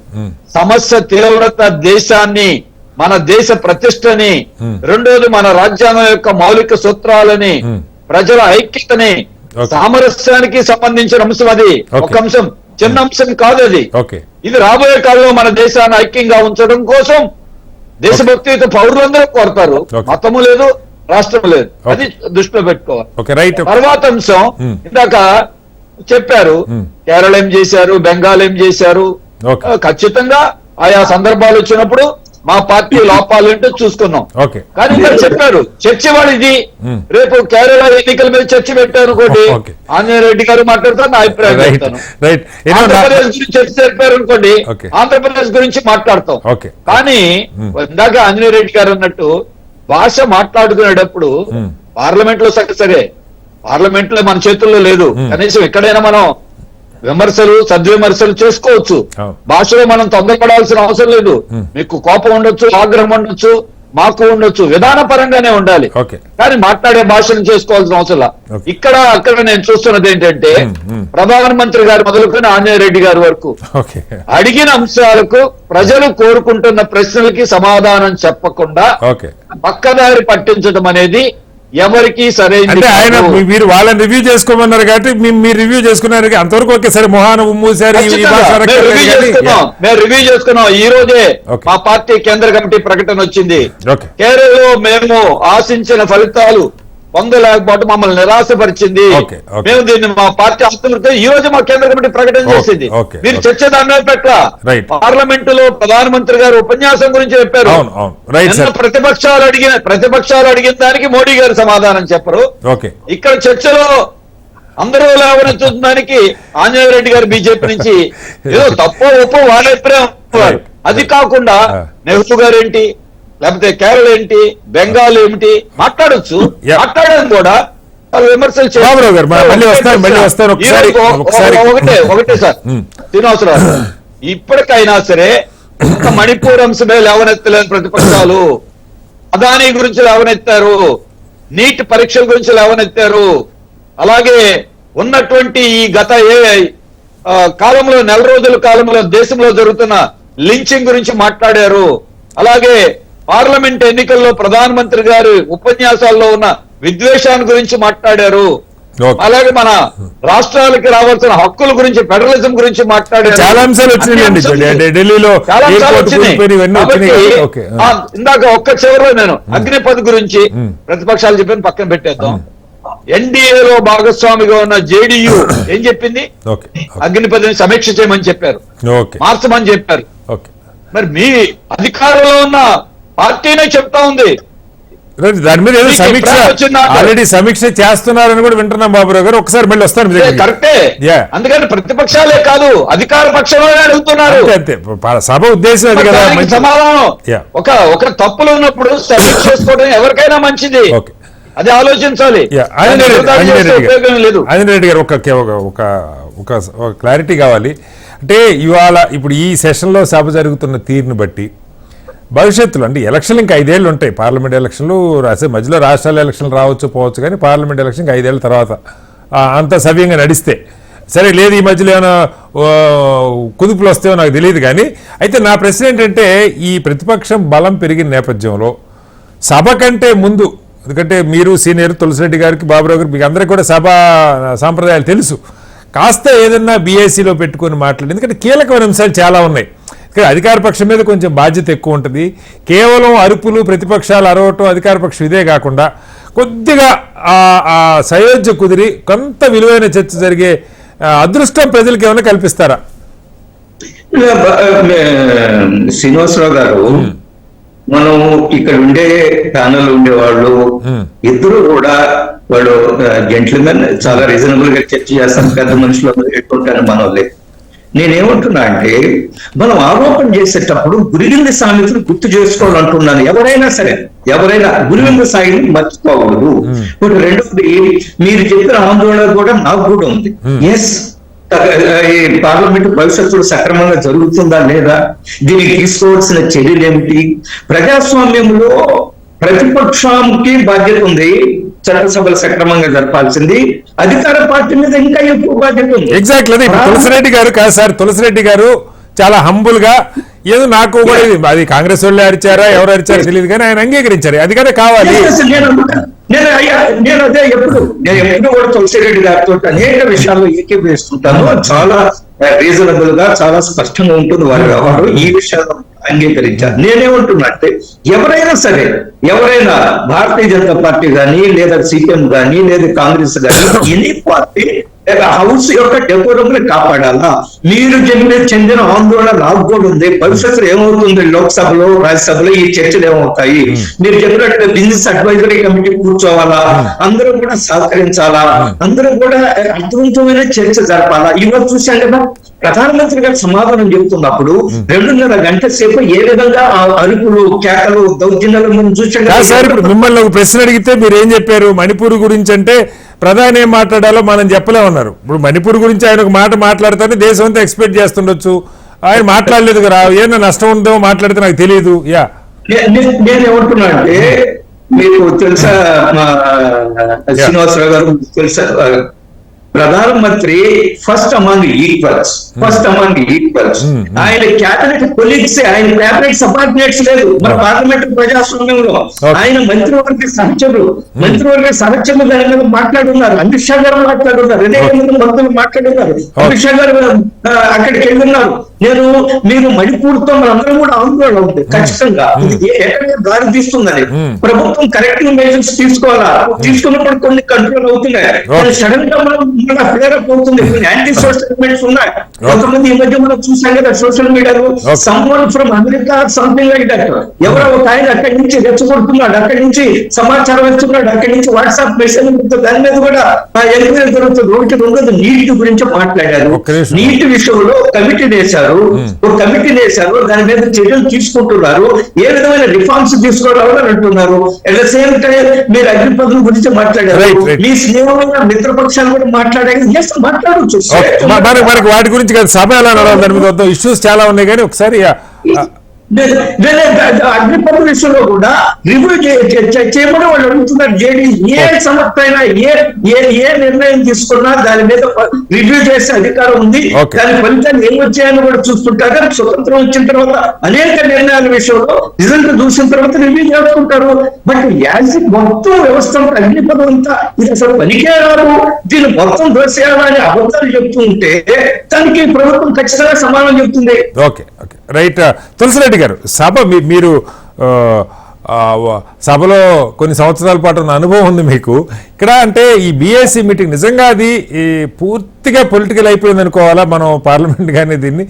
సమస్య తీవ్రత దేశాన్ని, మన దేశ ప్రతిష్టని, రెండోది మన రాజ్యాంగం యొక్క మౌలిక సూత్రాలని, ప్రజల ఐక్యతని, సామరస్యానికి సంబంధించిన అంశం. అది ఒక అంశం, చిన్న అంశం కాదు అది. ఇది రాబోయే కాలంలో మన దేశాన్ని ఐక్యంగా ఉంచడం కోసం దేశభక్తితో పౌరులందరూ కోరతారు. మతము లేదు, రాష్ట్రం లేదు, అది దృష్టిలో పెట్టుకోవాలి. తర్వాత అంశం ఇందాక చెప్పారు, కేరళ ఏం చేశారు, బెంగాల్ ఏం చేశారు. ఖచ్చితంగా ఆయా సందర్భాలు వచ్చినప్పుడు మా పార్టీ లోపాలు ఏంటో చూసుకున్నాం. కానీ ఇక్కడ చెప్పారు చర్చ ఇది. రేపు కేరళ ఎన్నికల మీద చర్చ పెట్టారు అనుకోండి, ఆంజనేయ రెడ్డి గారు మాట్లాడతారు, నా అభిప్రాయం చెప్తాను. ఆంధ్రప్రదేశ్ గురించి చర్చ చెప్పారు అనుకోండి, ఆంధ్రప్రదేశ్ గురించి మాట్లాడతాం. కానీ ఇందాక ఆంజనేయ రెడ్డి గారు అన్నట్టు భాష మాట్లాడుకునేటప్పుడు పార్లమెంట్ లో సరే, పార్లమెంట్ లో మన చేతుల్లో లేదు, కనీసం ఎక్కడైనా మనం విమర్శలు సద్విమర్శలు చేసుకోవచ్చు. భాషలో మనం తొందరపడాల్సిన అవసరం లేదు. మీకు కోపం ఉండొచ్చు, ఆగ్రహం ఉండొచ్చు, మాకు ఉండొచ్చు, విధానపరంగానే ఉండాలి. కానీ మాట్లాడే భాషను చేసుకోవాల్సిన అవసరం. ఇక్కడ అక్కడ నేను చూస్తున్నది ఏంటంటే, ప్రధానమంత్రి గారు మొదలుకొని ఆంజనేయ రెడ్డి గారి వరకు అడిగిన అంశాలకు ప్రజలు కోరుకుంటున్న ప్రశ్నలకి సమాధానం చెప్పకుండా పక్కదారి పట్టించడం అనేది ఎవరికి సరైన. ఆయన మీరు వాళ్ళని రివ్యూ చేసుకోమన్నారు కాబట్టి మీరు రివ్యూ చేసుకున్నారు, అంతవరకు ఓకే. సరే, మొహాన మూసారు, మేము రివ్యూ చేసుకున్నాం. ఈ రోజే మా పార్టీ కేంద్ర కమిటీ ప్రకటన వచ్చింది. కేరళలో మేము ఆశించిన ఫలితాలు పొందలేకపోవడం మమ్మల్ని నిరాశపరిచింది. Okay, okay. మేము దీన్ని మా పార్టీ ఆస్తులతో ఈ రోజు మా కేంద్ర కమిటీ ప్రకటన చేసింది. okay, మీరు okay. చర్చ దాని మీద పెట్ట Right. పార్లమెంటులో ప్రధానమంత్రి గారు ఉపన్యాసం గురించి చెప్పారు. అవును, అవును. Right, నిన్న sir. ప్రతిపక్షాలు అడిగిన దానికి మోడీ గారు సమాధానం చెప్పరు. ఓకే, ఇక్కడ చర్చలో అందరూ లేవనెత్తుదానికి ఆంజనేయ రెడ్డి గారు బీజేపీ నుంచి ఏదో తప్పో ఒప్పో వాళ్ళ అభిప్రాయం. అది కాకుండా నెహ్రూ గారు ఏంటి, లేకపోతే కేరళ ఏంటి, బెంగాల్ ఏమిటి మాట్లాడొచ్చు. Yeah. మాట్లాడడం కూడా వాళ్ళు విమర్శలు చేస్తారు. బాబురావు గారు, మళ్ళీ వస్తారు ఒకసారి. ఒకటే సార్ శ్రీనివాసరావు, ఇప్పటికైనా సరే ఒక్క మణిపూర్ అంశమే లేవనెత్తలేని ప్రతిపక్షాలు అదానీ గురించి లేవనెత్తారు, నీట్ పరీక్షల గురించి లేవనెత్తారు, అలాగే ఉన్నటువంటి ఈ గత కాలంలో నెల రోజుల కాలంలో దేశంలో జరుగుతున్న లించింగ్ గురించి మాట్లాడారు, అలాగే పార్లమెంట్ ఎన్నికల్లో ప్రధానమంత్రి గారు ఉపన్యాసాల్లో ఉన్న విద్వేషాన్ని గురించి మాట్లాడారు, అలాగే మన రాష్ట్రాలకి రావాల్సిన హక్కుల గురించి ఫెడరలిజం గురించి మాట్లాడారు. చాలా అంశాలు వచ్చినాయండి ఢిల్లీలో. ఇందాక ఒక్క చివరిలో నేను అగ్నిపథ్ గురించి ప్రతిపక్షాలు చెప్పిన పక్కన పెట్టేద్దాం. ఎన్డీఏలో భాగస్వామిగా ఉన్న జేడీయూ ఏం చెప్పింది, అగ్నిపథ్ని సమీక్ష చేయమని చెప్పారు, మార్చమని చెప్పారు. మరి మీ అధికారంలో ఉన్న పార్టీనే చెప్తా ఉంది దాని మీద ఏదో సమీక్ష ఆల్రెడీ సమీక్ష చేస్తున్నారని కూడా వింటున్నాం బాబురావు గారు. ఒకసారి మళ్ళీ వస్తాను. కరెక్టే, అందుకని ప్రతిపక్షాలే కాదు అధికార పక్షంలోనే అడుగుతున్నారు. అంతే సభ ఉద్దేశం అది కదా. సమాధానం ఒక తప్పులు ఉన్నప్పుడు సమీక్ష చేసుకోవడం ఎవరికైనా మంచిది, అది ఆలోచించాలి. ఆంజనేయుడు గారు ఒక క్లారిటీ కావాలి. అంటే ఇవాళ ఇప్పుడు ఈ సెషన్లో సభ జరుగుతున్న తీరుని బట్టి భవిష్యత్తులో అంటే ఎలక్షన్లు ఇంకా 5 ఏళ్ళు ఉంటాయి. పార్లమెంట్ ఎలక్షన్లు మధ్యలో రాష్ట్రాల ఎలక్షన్లు రావచ్చు పోవచ్చు, కానీ పార్లమెంట్ ఎలక్షన్ 5 ఏళ్ళ తర్వాత అంత సవ్యంగా నడిస్తే సరే. లేదు ఈ మధ్యలో ఏమైనా కుదుపులు వస్తాయో నాకు తెలియదు. కానీ అయితే నా ప్రశ్న ఏంటంటే, ఈ ప్రతిపక్షం బలం పెరిగిన నేపథ్యంలో సభ కంటే ముందు, ఎందుకంటే మీరు సీనియర్ తులసిరెడ్డి గారికి బాబురావు గారికి మీకు అందరికీ కూడా సభ సాంప్రదాయాలు తెలుసు, కాస్త ఏదన్నా బీఏసీలో పెట్టుకొని మాట్లాడి, ఎందుకంటే కీలకమైన అంశాలు చాలా ఉన్నాయి. ఇక్కడ అధికార పక్షం మీద కొంచెం బాధ్యత ఎక్కువ ఉంటుంది. కేవలం అరుపులు, ప్రతిపక్షాలు అరవటం అధికార పక్షం ఇదే కాకుండా కొద్దిగా ఆ సయోధ్య కుదిరి కొంత విలువైన చర్చ జరిగే అదృష్టం ప్రజలకు ఏమైనా కల్పిస్తారా? శ్రీనివాసరావు గారు, మనం ఇక్కడ ఉండే ప్యానల్ ఉండేవాళ్ళు ఇద్దరు కూడా వాళ్ళు జెంట్మెన్, చాలా రీజనబుల్ గా చర్చ చేస్తాం. పెద్ద మనుషులు ఎట్టుకుంటాను మన వాళ్ళే. నేనేమంటున్నా అంటే, మనం ఆరోపణ చేసేటప్పుడు గురివింద సామెతను గుర్తు చేసుకోవాలంటున్నాను. ఎవరైనా సరే, ఎవరైనా గురివింద సాయిని మర్చిపోకూడదు. ఇప్పుడు రెండోది, మీరు చెప్పిన ఆందోళన కూడా నాకు కూడా ఉంది. ఎస్, ఈ పార్లమెంట్ భవిష్యత్తులో సక్రమంగా జరుగుతుందా లేదా, దీనికి తీసుకోవాల్సిన చర్యలు ఏమిటి? ప్రజాస్వామ్యంలో ప్రతిపక్షానికి బాధ్యత ఉంది, చట్టసభలు సక్రమంగా జరపాల్సింది. అధికార పార్టీ మీద ఇంకా ఎక్కువ బాధ్యత ఉంది. ఎగ్జాక్ట్లీ. తులసిరెడ్డి గారు కాదు సార్, తులసిరెడ్డి గారు చాలా హంబుల్ గా ఏదో నాకు కూడా అది కాంగ్రెస్ వాళ్ళే అరిచారా ఎవరు అరిచారో తెలియదు, కానీ ఆయన అంగీకరించారు. అది కదా కావాలి. నేను ఎప్పుడు కూడా తులసిరెడ్డి గారితో అనేక విషయాల్లో ఏకీభవిస్తుంటాను. చాలా రీజనబుల్ గా, చాలా స్పష్టంగా ఉంటుంది వారి వ్యవహారం. ఈ విషయాల్లో అంగీకరించారు. నేనేమంటున్నా అంటే, ఎవరైనా సరే, ఎవరైనా భారతీయ జనతా పార్టీ కానీ, లేదా సిపిఎం కానీ, లేదా కాంగ్రెస్ కానీ, ఎనీ పార్టీ హౌస్ యొక్క డెకోరం కాపాడాలా? మీరు చెందిన ఆందోళన నాకు కూడా ఉంది. భవిష్యత్తులో ఏమవుతుంది, లోక్సభలో రాజ్యసభలో ఈ చర్చలు ఏమవుతాయి? మీరు చెప్పినట్టు బిజినెస్ అడ్వైజరీ కమిటీ కూర్చోవాలా, అందరూ కూడా సహకరించాలా, అందరూ కూడా అర్థవంతమైన చర్చ జరపాలా? ఇవాళ చూశాం కదా, ప్రధానమంత్రి గారు సమాధానం చెబుతున్నప్పుడు 2.5 గంటల సేపు ఏ విధంగా అరుపులు, కేకలు, దౌర్జన్యాలు మనం చూసాం. ఇప్పుడు మిమ్మల్ని ఒక ప్రశ్న అడిగితే మీరు ఏం చెప్పారు? మణిపూర్ గురించి అంటే ప్రధాని ఏం మాట్లాడాలో మనం చెప్పలేమన్నారు. ఇప్పుడు మణిపూర్ గురించి ఆయన ఒక మాట మాట్లాడితే దేశం అంతా ఎక్స్పెక్ట్ చేస్తుండొచ్చు, ఆయన మాట్లాడలేదు కదా, ఏమన్నా నష్టం ఉందో మాట్లాడితే నాకు తెలియదు. నేనేమంటున్నా అంటే, మీకు తెలుసా శ్రీనివాసరావు గారు, తెలుసా ప్రధానమంత్రి ఫస్ట్ అమాంగ్ ఈక్వల్స్, ఆయన క్యాబినెట్ కొలీగ్స్, ఆయన క్యాబినెట్ సబార్డినేట్స్ లేదు. మన పార్లమెంట్ ప్రజాస్వామ్యంలో ఆయన మంత్రివర్గ సహచరులు దాని మీద మాట్లాడున్నారు. అమిత్ షా గారు మాట్లాడున్నారు, 2 మంత్రులు మాట్లాడున్నారు. అమిత్ షా గారు అక్కడికి వెళ్ళున్నారు. మీరు మణిపూర్తో మనందరం కూడా ఆందోళన ఉంది ఖచ్చితంగా ఇది ఎక్కడ దారి తీస్తుందని. ప్రభుత్వం కరెక్టివ్ మెజర్స్ తీసుకోవాలా, తీసుకున్నప్పుడు కొన్ని కంట్రోల్ అవుతున్నాయి, సడన్ గా మనం ఫ్లేరప్ అవుతుంది, కొన్ని యాంటీ సోషల్ ఎలిమెంట్స్ ఉన్నాయి. కొంతమంది ఈ మధ్య మనం చూసాం కదా సోషల్ మీడియాలో, someone from America something like that, ఎవరో ఒక ఆయన అక్కడి నుంచి రెచ్చగొడుతున్నాడు, అక్కడి నుంచి సమాచారం ఇస్తున్నాడు, అక్కడి నుంచి వాట్సాప్ మెసేజ్ దాని మీద కూడా ఎంక్వైరీ జరుగుతుంది. ఒకటి రెండోది నీట్ గురించి మాట్లాడారు, నీట్ విషయంలో కమిటీని వేశారు, ఒక కమిటీని వేశారు, దాని మీద చర్యలు తీసుకుంటున్నారు, ఏ విధమైన రిఫార్మ్స్ తీసుకోవాలని అంటున్నారు. అట్ ద సేమ్ టైం మీరు అగ్నిపథం గురించి మాట్లాడారు, మీ స్నేహమైన మిత్రపక్షాలు కూడా మాట్లాడారు, మాట్లాడవచ్చు. మనకి వాటి గురించి కాదు, సభ ఎలా నడవాలి దాని మీద ఇష్యూస్ చాలా ఉన్నాయి, కానీ ఒకసారి అగ్నిపథ విషయంలో కూడా రివ్యూ చేయమని వాళ్ళు అడుగుతున్నారు. జేడీ ఏ సంస్థ అయినా ఏ నిర్ణయం తీసుకున్నా దాని మీద రివ్యూ చేసే అధికారం ఉంది, దాని ఫలితాన్ని ఏం వచ్చాయని కూడా చూస్తుంటారు. స్వతంత్రం వచ్చిన తర్వాత అనేక నిర్ణయాల విషయంలో రిజల్ట్ చూసిన తర్వాత రివ్యూ చేసుకుంటారు. బట్ యాజ్ మొత్తం వ్యవస్థ అగ్నిపథం అంతా ఇది అసలు పనికే రాదు, దీన్ని మొత్తం దోసేయాలని అబద్ధాలు చెప్తూ ఉంటే దానికి ప్రభుత్వం ఖచ్చితంగా సమాధానం చెప్తుంది. Okay okay right. తులసిరెడ్డి గారు, సభ మీరు సభలో కొన్ని సంవత్సరాల పాటు ఉన్న అనుభవం ఉంది మీకు. ఇక్కడ అంటే ఈ బీఎస్సీ మీటింగ్ నిజంగా అది పూర్తిగా పొలిటికల్ అయిపోయింది అనుకోవాలా మనం పార్లమెంట్ కానీ దీన్ని,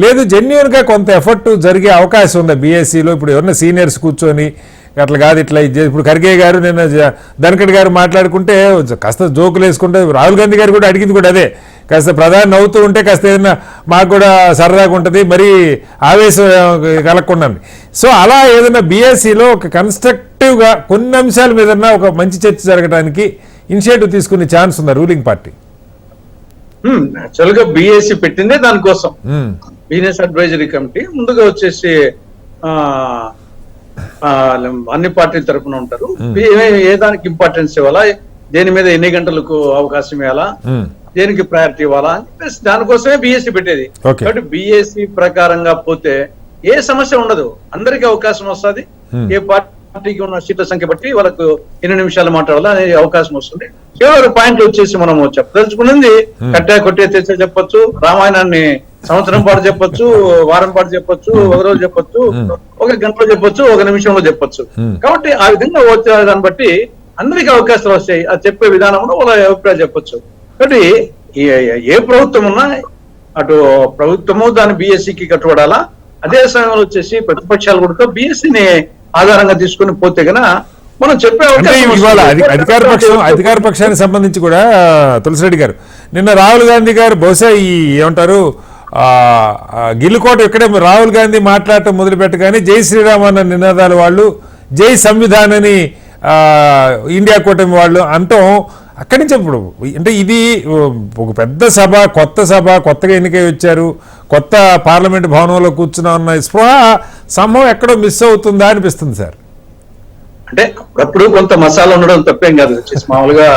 లేదు జెన్యూన్గా కొంత ఎఫర్ట్ జరిగే అవకాశం ఉందా బీఎస్సీలో? ఇప్పుడు ఎవరైనా సీనియర్స్ కూర్చొని అట్లా కాదు ఇట్లా ఇప్పుడు ఖర్గే గారు నిన్న ధన్ఖడ్ గారు మాట్లాడుకుంటే కాస్త జోకులు వేసుకుంటే, రాహుల్ గాంధీ గారు కూడా అడిగింది కూడా అదే, కాస్త ప్రధాని నవ్వుతూ ఉంటే కాస్త ఏదైనా మాకు కూడా సరదాగా ఉంటుంది, మరీ ఆవేశం కలగకుండా. సో అలా ఏదైనా బీఎస్సీలో ఒక కన్స్ట్రక్టివ్గా కొన్ని అంశాల మీద ఒక మంచి చర్చ జరగడానికి ఇనిషియేటివ్ తీసుకునే ఛాన్స్ ఉందా రూలింగ్ పార్టీ? యాక్చువల్ గా బీఎస్సీ పెట్టిందే దానికోసం, బిజినెస్ అడ్వైజరీ కమిటీ. ముందుగా వచ్చేసి అన్ని పార్టీల తరఫున ఉంటారు, ఏ దానికి ఇంపార్టెన్స్ ఇవ్వాలా, దేని మీద ఎన్ని గంటలకు అవకాశం ఇవ్వాలా, దేనికి ప్రయారిటీ ఇవ్వాలా అని చెప్పేసి దానికోసమే బీఎస్సీ పెట్టేది. కాబట్టి బీఎస్సీ ప్రకారంగా పోతే ఏ సమస్య ఉండదు, అందరికీ అవకాశం వస్తుంది. ఏ పార్టీకి ఉన్న సీట్ల సంఖ్య బట్టి వాళ్ళకు ఎన్ని నిమిషాలు మాట్లాడాలా అనే అవకాశం వస్తుంది. కేవలం పాయింట్లు వచ్చేసి మనము చెప్పదలుచుకున్నది కట్టా కొట్టే తెచ్చే చెప్పొచ్చు, రామాయణాన్ని సంవత్సరం పాటు చెప్పొచ్చు, వారం పాటు చెప్పొచ్చు, ఒక రోజు చెప్పొచ్చు, ఒక గంటలో చెప్పొచ్చు, ఒక నిమిషంలో చెప్పొచ్చు. కాబట్టి ఆ విధంగా వచ్చే దాన్ని బట్టి అందరికీ అవకాశాలు వస్తాయి, అది చెప్పే విధానంలో వాళ్ళ అభిప్రాయం చెప్పొచ్చు. కాబట్టి ఏ ప్రభుత్వం ఉన్నా అటు ప్రభుత్వము దాని బీఎస్సీకి కట్టుబడాలా, అదే సమయంలో వచ్చేసి ప్రతిపక్షాలు కూడా బీఎస్సీని ఆధారంగా తీసుకుని పోతే గన మనం చెప్పే అధికార పక్షానికి సంబంధించి కూడా తులసిరెడ్డి గారు నిన్న రాహుల్ గాంధీ గారు బహుశా ఈ ఏమంటారు గిల్లుకోట ఇక్కడే రాహుల్ గాంధీ మాట్లాడటం మొదలుపెట్టగానే జై శ్రీరామ్ అన్న నినాదాలు వాళ్ళు, జై సంవిధానని ఇండియా కూటమి వాళ్ళు అంటాం. అక్కడి నుంచి ఇప్పుడు అంటే ఇది ఒక పెద్ద సభ, కొత్త సభ, కొత్తగా ఎన్నికై వచ్చారు, కొత్త పార్లమెంట్ భవనంలో కూర్చున్నా ఉన్న స్పృహ సంభవం ఎక్కడో మిస్ అవుతుందా అనిపిస్తుంది సార్. అంటే అప్పుడప్పుడు కొంత మసాలా ఉండడం తప్పేం కాదు, వచ్చేసి మామూలుగా.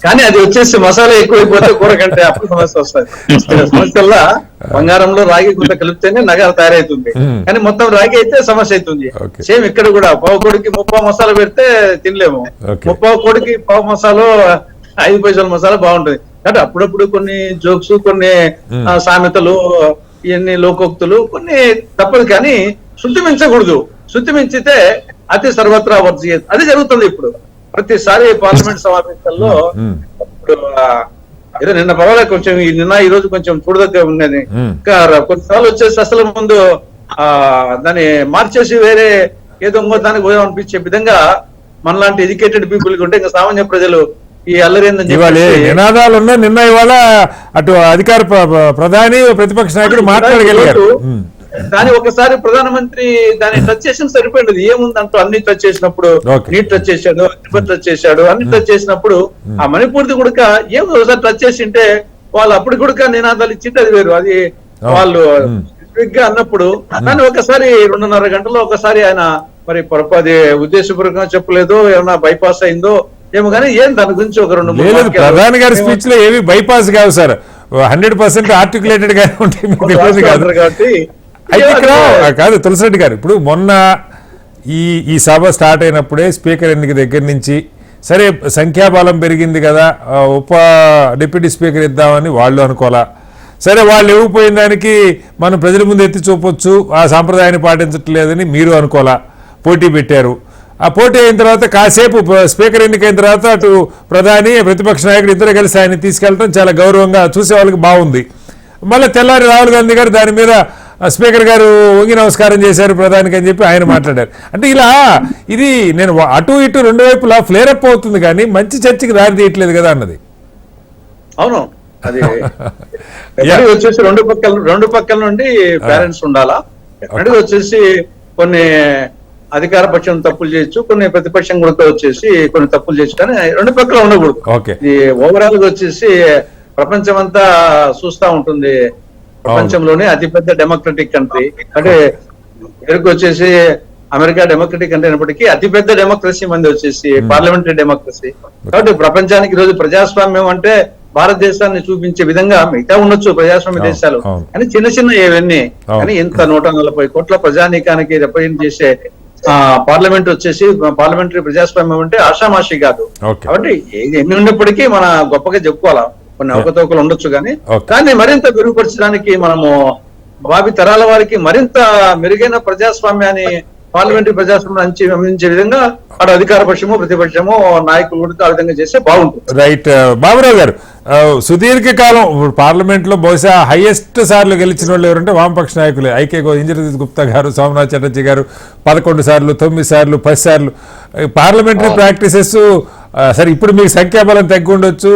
కానీ అది వచ్చేసి మసాలా ఎక్కువైపోతే కూర కంటే అప్పుడు సమస్య వస్తుంది. సమస్యల్లా బంగారంలో రాగి కొంత కలిపితేనే నగలు తయారైతుంది, కానీ మొత్తం రాగి అయితే సమస్య అవుతుంది. సేమ్ ఇక్కడ కూడా పావు కోడికి 30 మసాలా పెడితే తినలేము, 30 కోడికి పావు మసాలా 5 పైసల మసాలా బాగుంటుంది. కాబట్టి అప్పుడప్పుడు కొన్ని జోక్స్, కొన్ని సామెతలు, ఇవన్నీ లోకోక్తులు కొన్ని తప్పదు, కానీ శుద్ధి మించకూడదు. శుద్ధి మించితే అతి సర్వత్రా వర్జీయత్, అది జరుగుతుంది ఇప్పుడు ప్రతిసారి పార్లమెంట్ సమావేశాల్లో. ఏదో నిన్న పర్వాలేదు, కొంచెం నిన్న ఈ రోజు కొంచెం చూడదగ్గ ఉన్నది. ఇంకా కొన్నిసార్లు వచ్చేసి అసలు ముందు దాన్ని మార్చేసి వేరే ఏదో ఇంకో దానికి పోదాం అనిపించే విధంగా మనలాంటి ఎడ్యుకేటెడ్ పీపుల్ ఉంటే ఇంకా సామాన్య ప్రజలు ఈ అల్లరేందని నినాదాలు ఉన్నా నిన్న ఇవాళ అటు అధికార ప్రధాని ప్రతిపక్ష నాయకుడు మాట్లాడగలిగారు. దాని ఒకసారి ప్రధానమంత్రి దాన్ని టచ్ చేసిన సరిపోయింది. ఏముందంటూ అన్ని టచ్ చేసినప్పుడు నీట్ టచ్ చేశాడు, తిరుపతి టచ్ చేశాడు, అన్ని టచ్ చేసినప్పుడు ఆ మణిపూర్ది కూడా ఏమో ఒకసారి టచ్ చేసింటే వాళ్ళు అప్పుడు కూడా నినాదాలు ఇచ్చింటే అది వేరు. అది వాళ్ళు గా అన్నప్పుడు దాన్ని ఒకసారి 2.5 గంటల్లో ఒకసారి ఆయన మరి పొరపాది ఉద్దేశపూర్వకంగా చెప్పలేదు, ఏమన్నా బైపాస్ అయిందో ఏమో, కానీ ఏం దాని గురించి ఒక 2-3 ప్రధాని గారి స్పీచ్ లో ఏవి బైపాస్ కావు సార్, 100% ఆర్టికులేటెడ్ గా ఉంటాయి కాబట్టి. అయితే ఇక్కడ కాదు తులసిరెడ్డి గారు, ఇప్పుడు మొన్న ఈ సభ స్టార్ట్ అయినప్పుడే స్పీకర్ ఎన్నిక దగ్గర నుంచి సరే సంఖ్యాబలం పెరిగింది కదా, డిప్యూటీ స్పీకర్ ఇద్దామని వాళ్ళు అనుకోవాలా, సరే వాళ్ళు ఇవ్వకపోయిన దానికి మనం ప్రజల ముందు ఎత్తి చూపొచ్చు, ఆ సాంప్రదాయాన్ని పాటించట్లేదని మీరు అనుకోలా, పోటీ పెట్టారు. ఆ పోటీ అయిన తర్వాత కాసేపు స్పీకర్ ఎన్నికైన తర్వాత అటు ప్రధాని ప్రతిపక్ష నాయకుడు ఇద్దరు కలిసి ఆయన తీసుకెళ్ళడం చాలా గౌరవంగా చూసే వాళ్ళకి బాగుంది. మళ్ళీ తెల్లారి రాహుల్ గాంధీ గారు దాని మీద స్పీకర్ గారు వంగి నమస్కారం చేశారు ప్రధానికి అని చెప్పి ఆయన మాట్లాడారు. అంటే ఇలా ఇది నేను అటు ఇటు రెండు వైపులా ఫ్లేరప్ అవుతుంది కానీ మంచి చర్చకి దారి తీయట్లేదు కదా అన్నది. అవును, అది వచ్చేసి రెండు పక్కల నుండి పేరెంట్స్ ఉండాలా. ఎక్కడికి వచ్చేసి కొన్ని అధికార పక్షం తప్పులు చేయొచ్చు, కొన్ని ప్రతిపక్షం కూడా వచ్చేసి కొన్ని తప్పులు చేయొచ్చు, కానీ రెండు పక్కల ఉండకూడదు. ఇది ఓవరాల్ గా వచ్చేసి ప్రపంచం అంతా చూస్తా ఉంటుంది. ప్రపంచంలోనే అతిపెద్ద డెమోక్రటిక్ కంట్రీ అంటే ఇక్కడికి వచ్చేసి అమెరికా డెమోక్రటిక్ కంట్రీ అయినప్పటికీ అతిపెద్ద డెమోక్రసీ మంది వచ్చేసి పార్లమెంటరీ డెమోక్రసీ. కాబట్టి ప్రపంచానికి ఈరోజు ప్రజాస్వామ్యం అంటే భారతదేశాన్ని చూపించే విధంగా మిగతా ఉండొచ్చు ప్రజాస్వామ్య దేశాలు, కానీ చిన్న చిన్న ఇవన్నీ. కానీ ఇంత 140 కోట్ల ప్రజానీకానికి రిప్రజెంట్ చేసే పార్లమెంట్ వచ్చేసి పార్లమెంటరీ ప్రజాస్వామ్యం అంటే ఆషామాషి కాదు. కాబట్టి ఎన్ని ఉన్నప్పటికీ మన గొప్పగా చెప్పుకోవాలా. కొన్ని అవకతవకలు ఉండొచ్చు కానీ మరింత మెరుగుపరచడానికి మనము భావి తరాల వారికి మరింత మెరుగైన ప్రజాస్వామ్యాన్ని పార్లమెంటరీ ప్రజాస్వామ్యాన్ని అందించే విధంగా అటు అధికార పక్షము ప్రతిపక్షము నాయకులు కూడా ఆ విధంగా చేస్తే బాగుంటుంది. రైట్ బాబురావు గారు, సుదీర్ఘకాలం పార్లమెంట్ లో బహుశా హైయెస్ట్ సార్లు గెలిచిన వాళ్ళు ఎవరంటే వామపక్ష నాయకులే. ఐకే ఇంద్రజిత్ గుప్తా గారు, సోమనాథ్ చటర్జీ గారు 11 సార్లు, 9 సార్లు, 10 సార్లు. పార్లమెంటరీ ప్రాక్టీసెస్ సరే ఇప్పుడు మీకు సంఖ్యాబలం తగ్గి ఉండొచ్చు,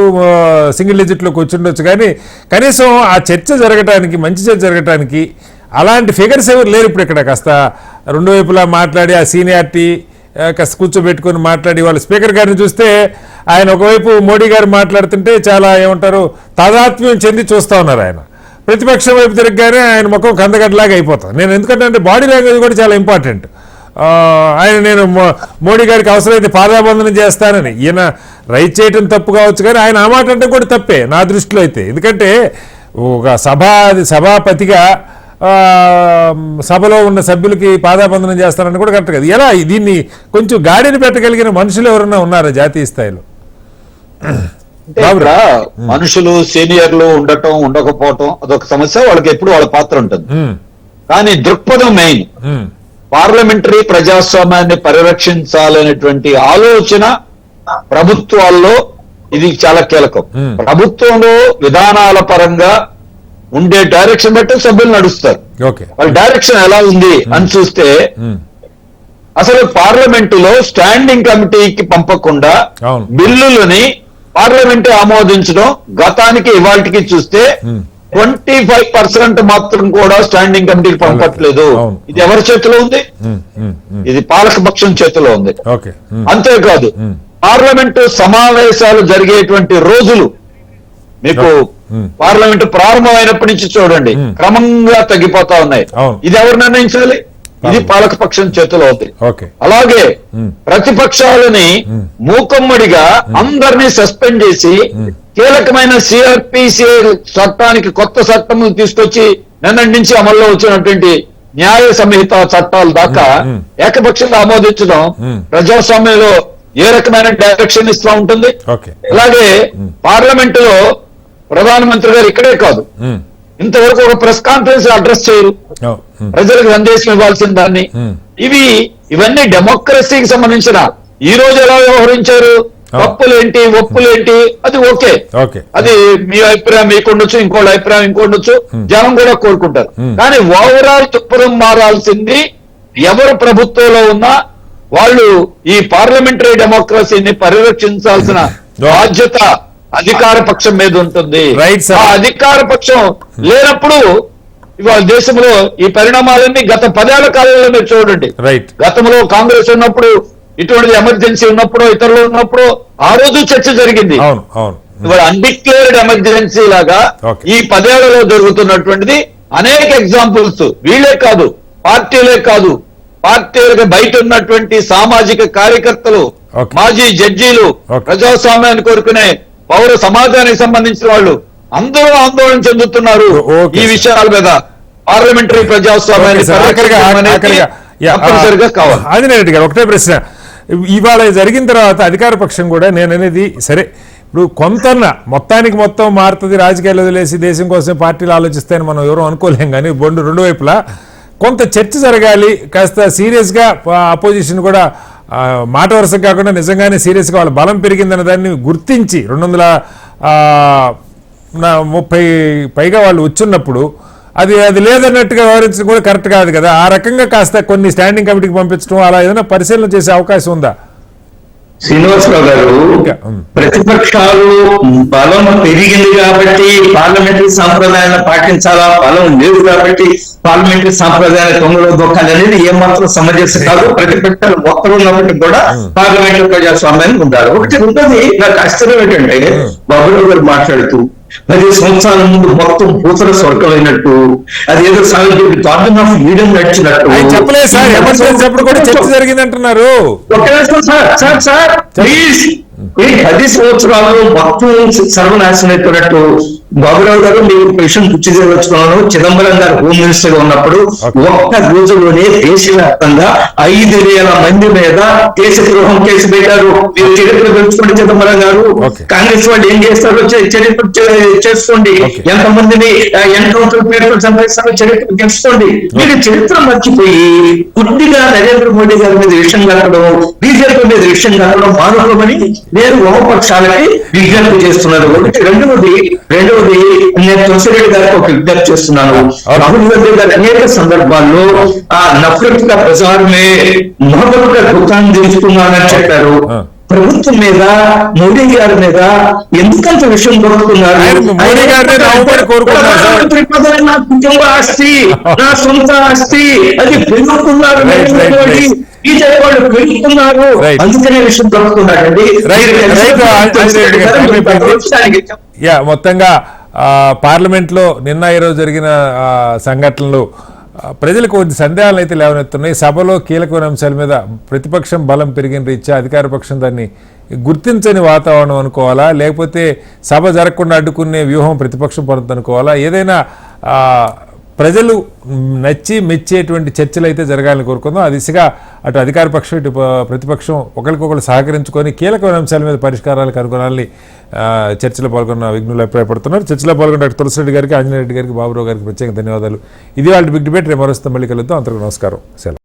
సింగిల్ డిజిట్లోకి వచ్చి ఉండొచ్చు, కానీ కనీసం ఆ చర్చ జరగటానికి, మంచి చర్చ జరగటానికి అలాంటి ఫిగర్స్ ఎవరు లేరు ఇప్పుడు ఇక్కడ. కాస్త రెండు వైపులా మాట్లాడి ఆ సీనియారిటీ కాస్త కూర్చోబెట్టుకొని మాట్లాడి వాళ్ళ స్పీకర్ గారిని చూస్తే ఆయన ఒకవైపు మోడీ గారు మాట్లాడుతుంటే చాలా ఏమంటారు తాదాత్మ్యం చెంది చూస్తూ ఉన్నారు. ఆయన ప్రతిపక్షం వైపు తిరగగానే ఆయన ముఖం కందగడ్డలాగా అయిపోతాం. నేను ఎందుకంటే అంటే బాడీ లాంగ్వేజ్ కూడా చాలా ఇంపార్టెంట్. ఆయన నేను మోడీ గారికి అవసరమైతే పాదాబంధనం చేస్తానని ఈయన రైట్ చేయటం తప్పు కావచ్చు, కానీ ఆయన ఆ మాట అంటే కూడా తప్పే నా దృష్టిలో అయితే. ఎందుకంటే ఒక సభాపతిగా సభలో ఉన్న సభ్యులకి పాదాబంధనం చేస్తారని కూడా కరెక్ట్ కదా. ఎలా దీన్ని కొంచెం గాడిని పెట్టగలిగిన మనుషులు ఎవరన్నా ఉన్నారా జాతీయ స్థాయిలో? మనుషులు సీనియర్లు ఉండటం ఉండకపోవటం అదొక సమస్య, వాళ్ళకి ఎప్పుడు వాళ్ళ పాత్ర ఉంటుంది. కానీ దృక్పథం మెయిన్. పార్లమెంటరీ ప్రజాస్వామ్యాన్ని పరిరక్షించాలనేటువంటి ఆలోచన ప్రభుత్వాల్లో ఇది చాలా కీలకం. ప్రభుత్వంలో విధానాల పరంగా ఉండే డైరెక్షన్ బట్టి సభ్యులు నడుస్తారు. వాళ్ళ డైరెక్షన్ ఎలా ఉంది అని చూస్తే అసలు పార్లమెంటులో స్టాండింగ్ కమిటీకి పంపకుండా బిల్లులని పార్లమెంట్ ఆమోదించడం గతానికి ఇవాళకి చూస్తే 25% మాత్రం కూడా స్టాండింగ్ కమిటీకి పంపట్లేదు. ఇది ఎవరి చేతిలో ఉంది? ఇది పాలకపక్షం చేతిలో ఉంది. అంతేకాదు పార్లమెంటు సమావేశాలు జరిగేటువంటి రోజులు మీకు పార్లమెంటు ప్రారంభమైనప్పటి నుంచి చూడండి క్రమంగా తగ్గిపోతా ఉన్నాయి. ఇది ఎవరు నిర్ణయించాలి? ఇది పాలకపక్షం చేతిలో ఉంది. అలాగే ప్రతిపక్షాలని మూకమ్మడిగా అందరినీ సస్పెండ్ చేసి కీలకమైన సిఆర్పిసి చట్టానికి కొత్త చట్టములు తీసుకొచ్చి నిన్నటి నుంచి అమల్లో వచ్చినటువంటి న్యాయ సంహిత చట్టాల దాకా ఏకపక్షంగా ఆమోదించడం ప్రజాస్వామ్యంలో ఏ రకమైన డైరెక్షన్ ఇస్తూ ఉంటుంది. అలాగే పార్లమెంటులో ప్రధానమంత్రి గారు ఇక్కడే కాదు ఇంతవరకు ఒక ప్రెస్ కాన్ఫరెన్స్ అడ్రస్ చేయరు, ప్రజలకు సందేశం ఇవ్వాల్సిన దాన్ని. ఇవన్నీ డెమోక్రసీకి సంబంధించిన ఈ రోజు ఎలా వ్యవహరించారు, తప్పులేంటి ఒప్పులేంటి అది ఓకే, అది మీ అభిప్రాయం మీకుండొచ్చు, ఇంకోళ్ళ అభిప్రాయం ఇంకోండొచ్చు, జనం కూడా కోరుకుంటారు. కానీ ఓవరాల్ దృక్పథం మారాల్సింది ఎవరు ప్రభుత్వంలో ఉన్నా వాళ్ళు ఈ పార్లమెంటరీ డెమోక్రసీని పరిరక్షించాల్సిన బాధ్యత అధికార పక్షం మీద ఉంటుంది. ఆ అధికార పక్షం లేనప్పుడు ఇవాళ దేశంలో ఈ పరిణామాలన్నీ గత 10 ఏళ్ల కాలంలో మీరు చూడండి. గతంలో కాంగ్రెస్ ఉన్నప్పుడు ఇటువంటి ఎమర్జెన్సీ ఉన్నప్పుడు ఇతరులు ఉన్నప్పుడు ఆ రోజు చర్చ జరిగింది. ఇవాళ అన్డిక్లేర్డ్ ఎమర్జెన్సీ లాగా ఈ 10 ఏళ్లలో జరుగుతున్నటువంటిది అనేక ఎగ్జాంపుల్స్. వీళ్ళే కాదు, పార్టీలే కాదు, పార్టీలకు బయట ఉన్నటువంటి సామాజిక కార్యకర్తలు, మాజీ జడ్జీలు, ప్రజాస్వామ్యాన్ని కోరుకునే పౌర సమాజానికి సంబంధించిన వాళ్ళు అందరూ ఆందోళన చెందుతున్నారు ఈ విషయాల మీద. పార్లమెంటరీ ప్రజాస్వామ్యాన్ని తప్పనిసరిగా కావాలి. ఆంజనేయ రెడ్డి గారు ఒకటే ప్రశ్న, ఇవాళ జరిగిన తర్వాత అధికార పక్షం కూడా నేను అనేది సరే ఇప్పుడు కొంతన్న మొత్తానికి మొత్తం మారుతుంది, రాజకీయాలు వదిలేసి దేశం కోసం పార్టీలు ఆలోచిస్తాయని మనం ఎవరూ అనుకోలేం. కానీ రెండు వైపులా కొంత చర్చ జరగాలి, కాస్త సీరియస్గా అపోజిషన్ కూడా మాట వరుస కాకుండా నిజంగానే సీరియస్గా వాళ్ళ బలం పెరిగిందన్న దాన్ని గుర్తించి 230 పైగా వాళ్ళు వచ్చున్నప్పుడు అది లేదన్నట్టుగా వ్యవహరించడం కూడా కరెక్ట్ కాదు కదా. ఆ రకంగా కాస్త కొన్ని స్టాండింగ్ కమిటీకి పంపించడం అలా ఏదైనా పరిశీలన చేసే అవకాశం ఉందా? శ్రీనివాసరావు గారు, ప్రతిపక్షాలు బలం పెరిగింది కాబట్టి పార్లమెంటరీ సాంప్రదాయాన్ని పాటించాలా, బలం లేదు కాబట్టి పార్లమెంటరీ సాంప్రదాయాల తొంగలో దొక్కాలి అనేది ఏమాత్రం సమంజసం కాదు. ప్రతిపక్షాలు మొత్తం ఉన్నప్పటికీ కూడా పార్లమెంటరీ ప్రజాస్వామ్యానికి ఉంటారు. ఒకటి ఉన్నది నాకు ఆశ్చర్యం ఏంటంటే, బాబురావు గారు మాట్లాడుతూ 10 సంవత్సరాల ముందు మొత్తం పూతల స్వర్గమైనట్టు, అది ఏదో గార్డెన్ ఆఫ్ ఈడెన్ నడిచినట్టు చెప్పలేదు సార్. ఎమర్జెన్సీ అప్పుడు కూడా చర్చ జరిగింది అంటున్నారు. ఒక నిమిషం సార్ ప్లీజ్. ఈ 10 సంవత్సరాలు మొత్తం సర్వనాశనం అయిపోయినట్టు బాబురావు గారు మీకు విషయం గుర్తు చేయవచ్చుకున్నాను. చిదంబరం గారు హోమ్ మినిస్టర్ గా ఉన్నప్పుడు ఒక్క రోజులోనే దేశవ్యాప్తంగా 5,000 మంది మీద దేశద్రోహం కేసు పెట్టారు. మీరు చరిత్ర తెలుసుకోండి. చిదంబరం గారు కాంగ్రెస్ వాళ్ళు ఏం చేస్తారో చరిత్ర చేసుకోండి. ఎంతమందిని ఎన్కౌంటర్ పేరుతో చంపేస్తారో చరిత్ర తెలుసుకోండి. మీరు చరిత్ర మర్చిపోయి గుడ్డిగా నరేంద్ర మోడీ గారి మీద విషయం కట్టడం, బీజేపీ మీద విషయం కట్టడం మానుకోమని నేను వామపక్షాలకి విజ్ఞప్తి చేస్తున్నారు. ఒకటి. రెండవది నేను తులసిరెడ్డి గారికి ఒక విజ్ఞప్తి చేస్తున్నాను. రాహుల్ గాంధీ గారు అనేక సందర్భాల్లో ఆ నఫరత్ కా ప్రచారమే మొహమ్మద్ కా దుకాణం తీసుకున్నానని చెప్పారు. ప్రభుత్వం మీద, మోడీ గారి మీద ఎందుకంత విషయం దొరుకుతున్నారు? నా కుటుంబ ఆస్తి, నా సొంత ఆస్తి, అది పెరుగుతున్నారు. బీజేపీ వాళ్ళు పెరుగుతున్నారు, అందుకనే విషయం దొరుకుతున్నారండి. మొత్తంగా పార్లమెంట్లో నిన్న ఈరోజు జరిగిన సంఘటనలు ప్రజలకు కొన్ని సందేహాలు అయితే లేవనెత్తున్నాయి. సభలో కీలకమైన అంశాల మీద ప్రతిపక్షం బలం పెరిగిన రీత్యా అధికార పక్షం దాన్ని గుర్తించని వాతావరణం అనుకోవాలా, లేకపోతే సభ జరగకుండా అడ్డుకునే వ్యూహం ప్రతిపక్షం పడుతుంది అనుకోవాలా? ఏదైనా ప్రజలు నచ్చి మెచ్చేటువంటి చర్చలు అయితే జరగాలని కోరుకుందాం. ఆ దిశగా అటు అధికార పక్షం ఇటు ప్రతిపక్షం ఒకరికొకరు సహకరించుకొని కీలకమైన అంశాల మీద పరిష్కారాలు కనుగొనాలని చర్చలో పాల్గొన్న విఘ్నులు అభిప్రాయపడుతున్నారు. చర్చలో పాల్గొన్న డాక్టర్ తులసిరెడ్డి గారికి, ఆంజనేయ రెడ్డి గారికి, బాబురావు గారికి ప్రత్యేక ధన్యవాదాలు. ఇది వాళ్ళ బిగ్ డిబేట్. రేపు మరోస్తాం, మళ్ళీ కలుద్దాం. అందరికీ నమస్కారం. సెలవు.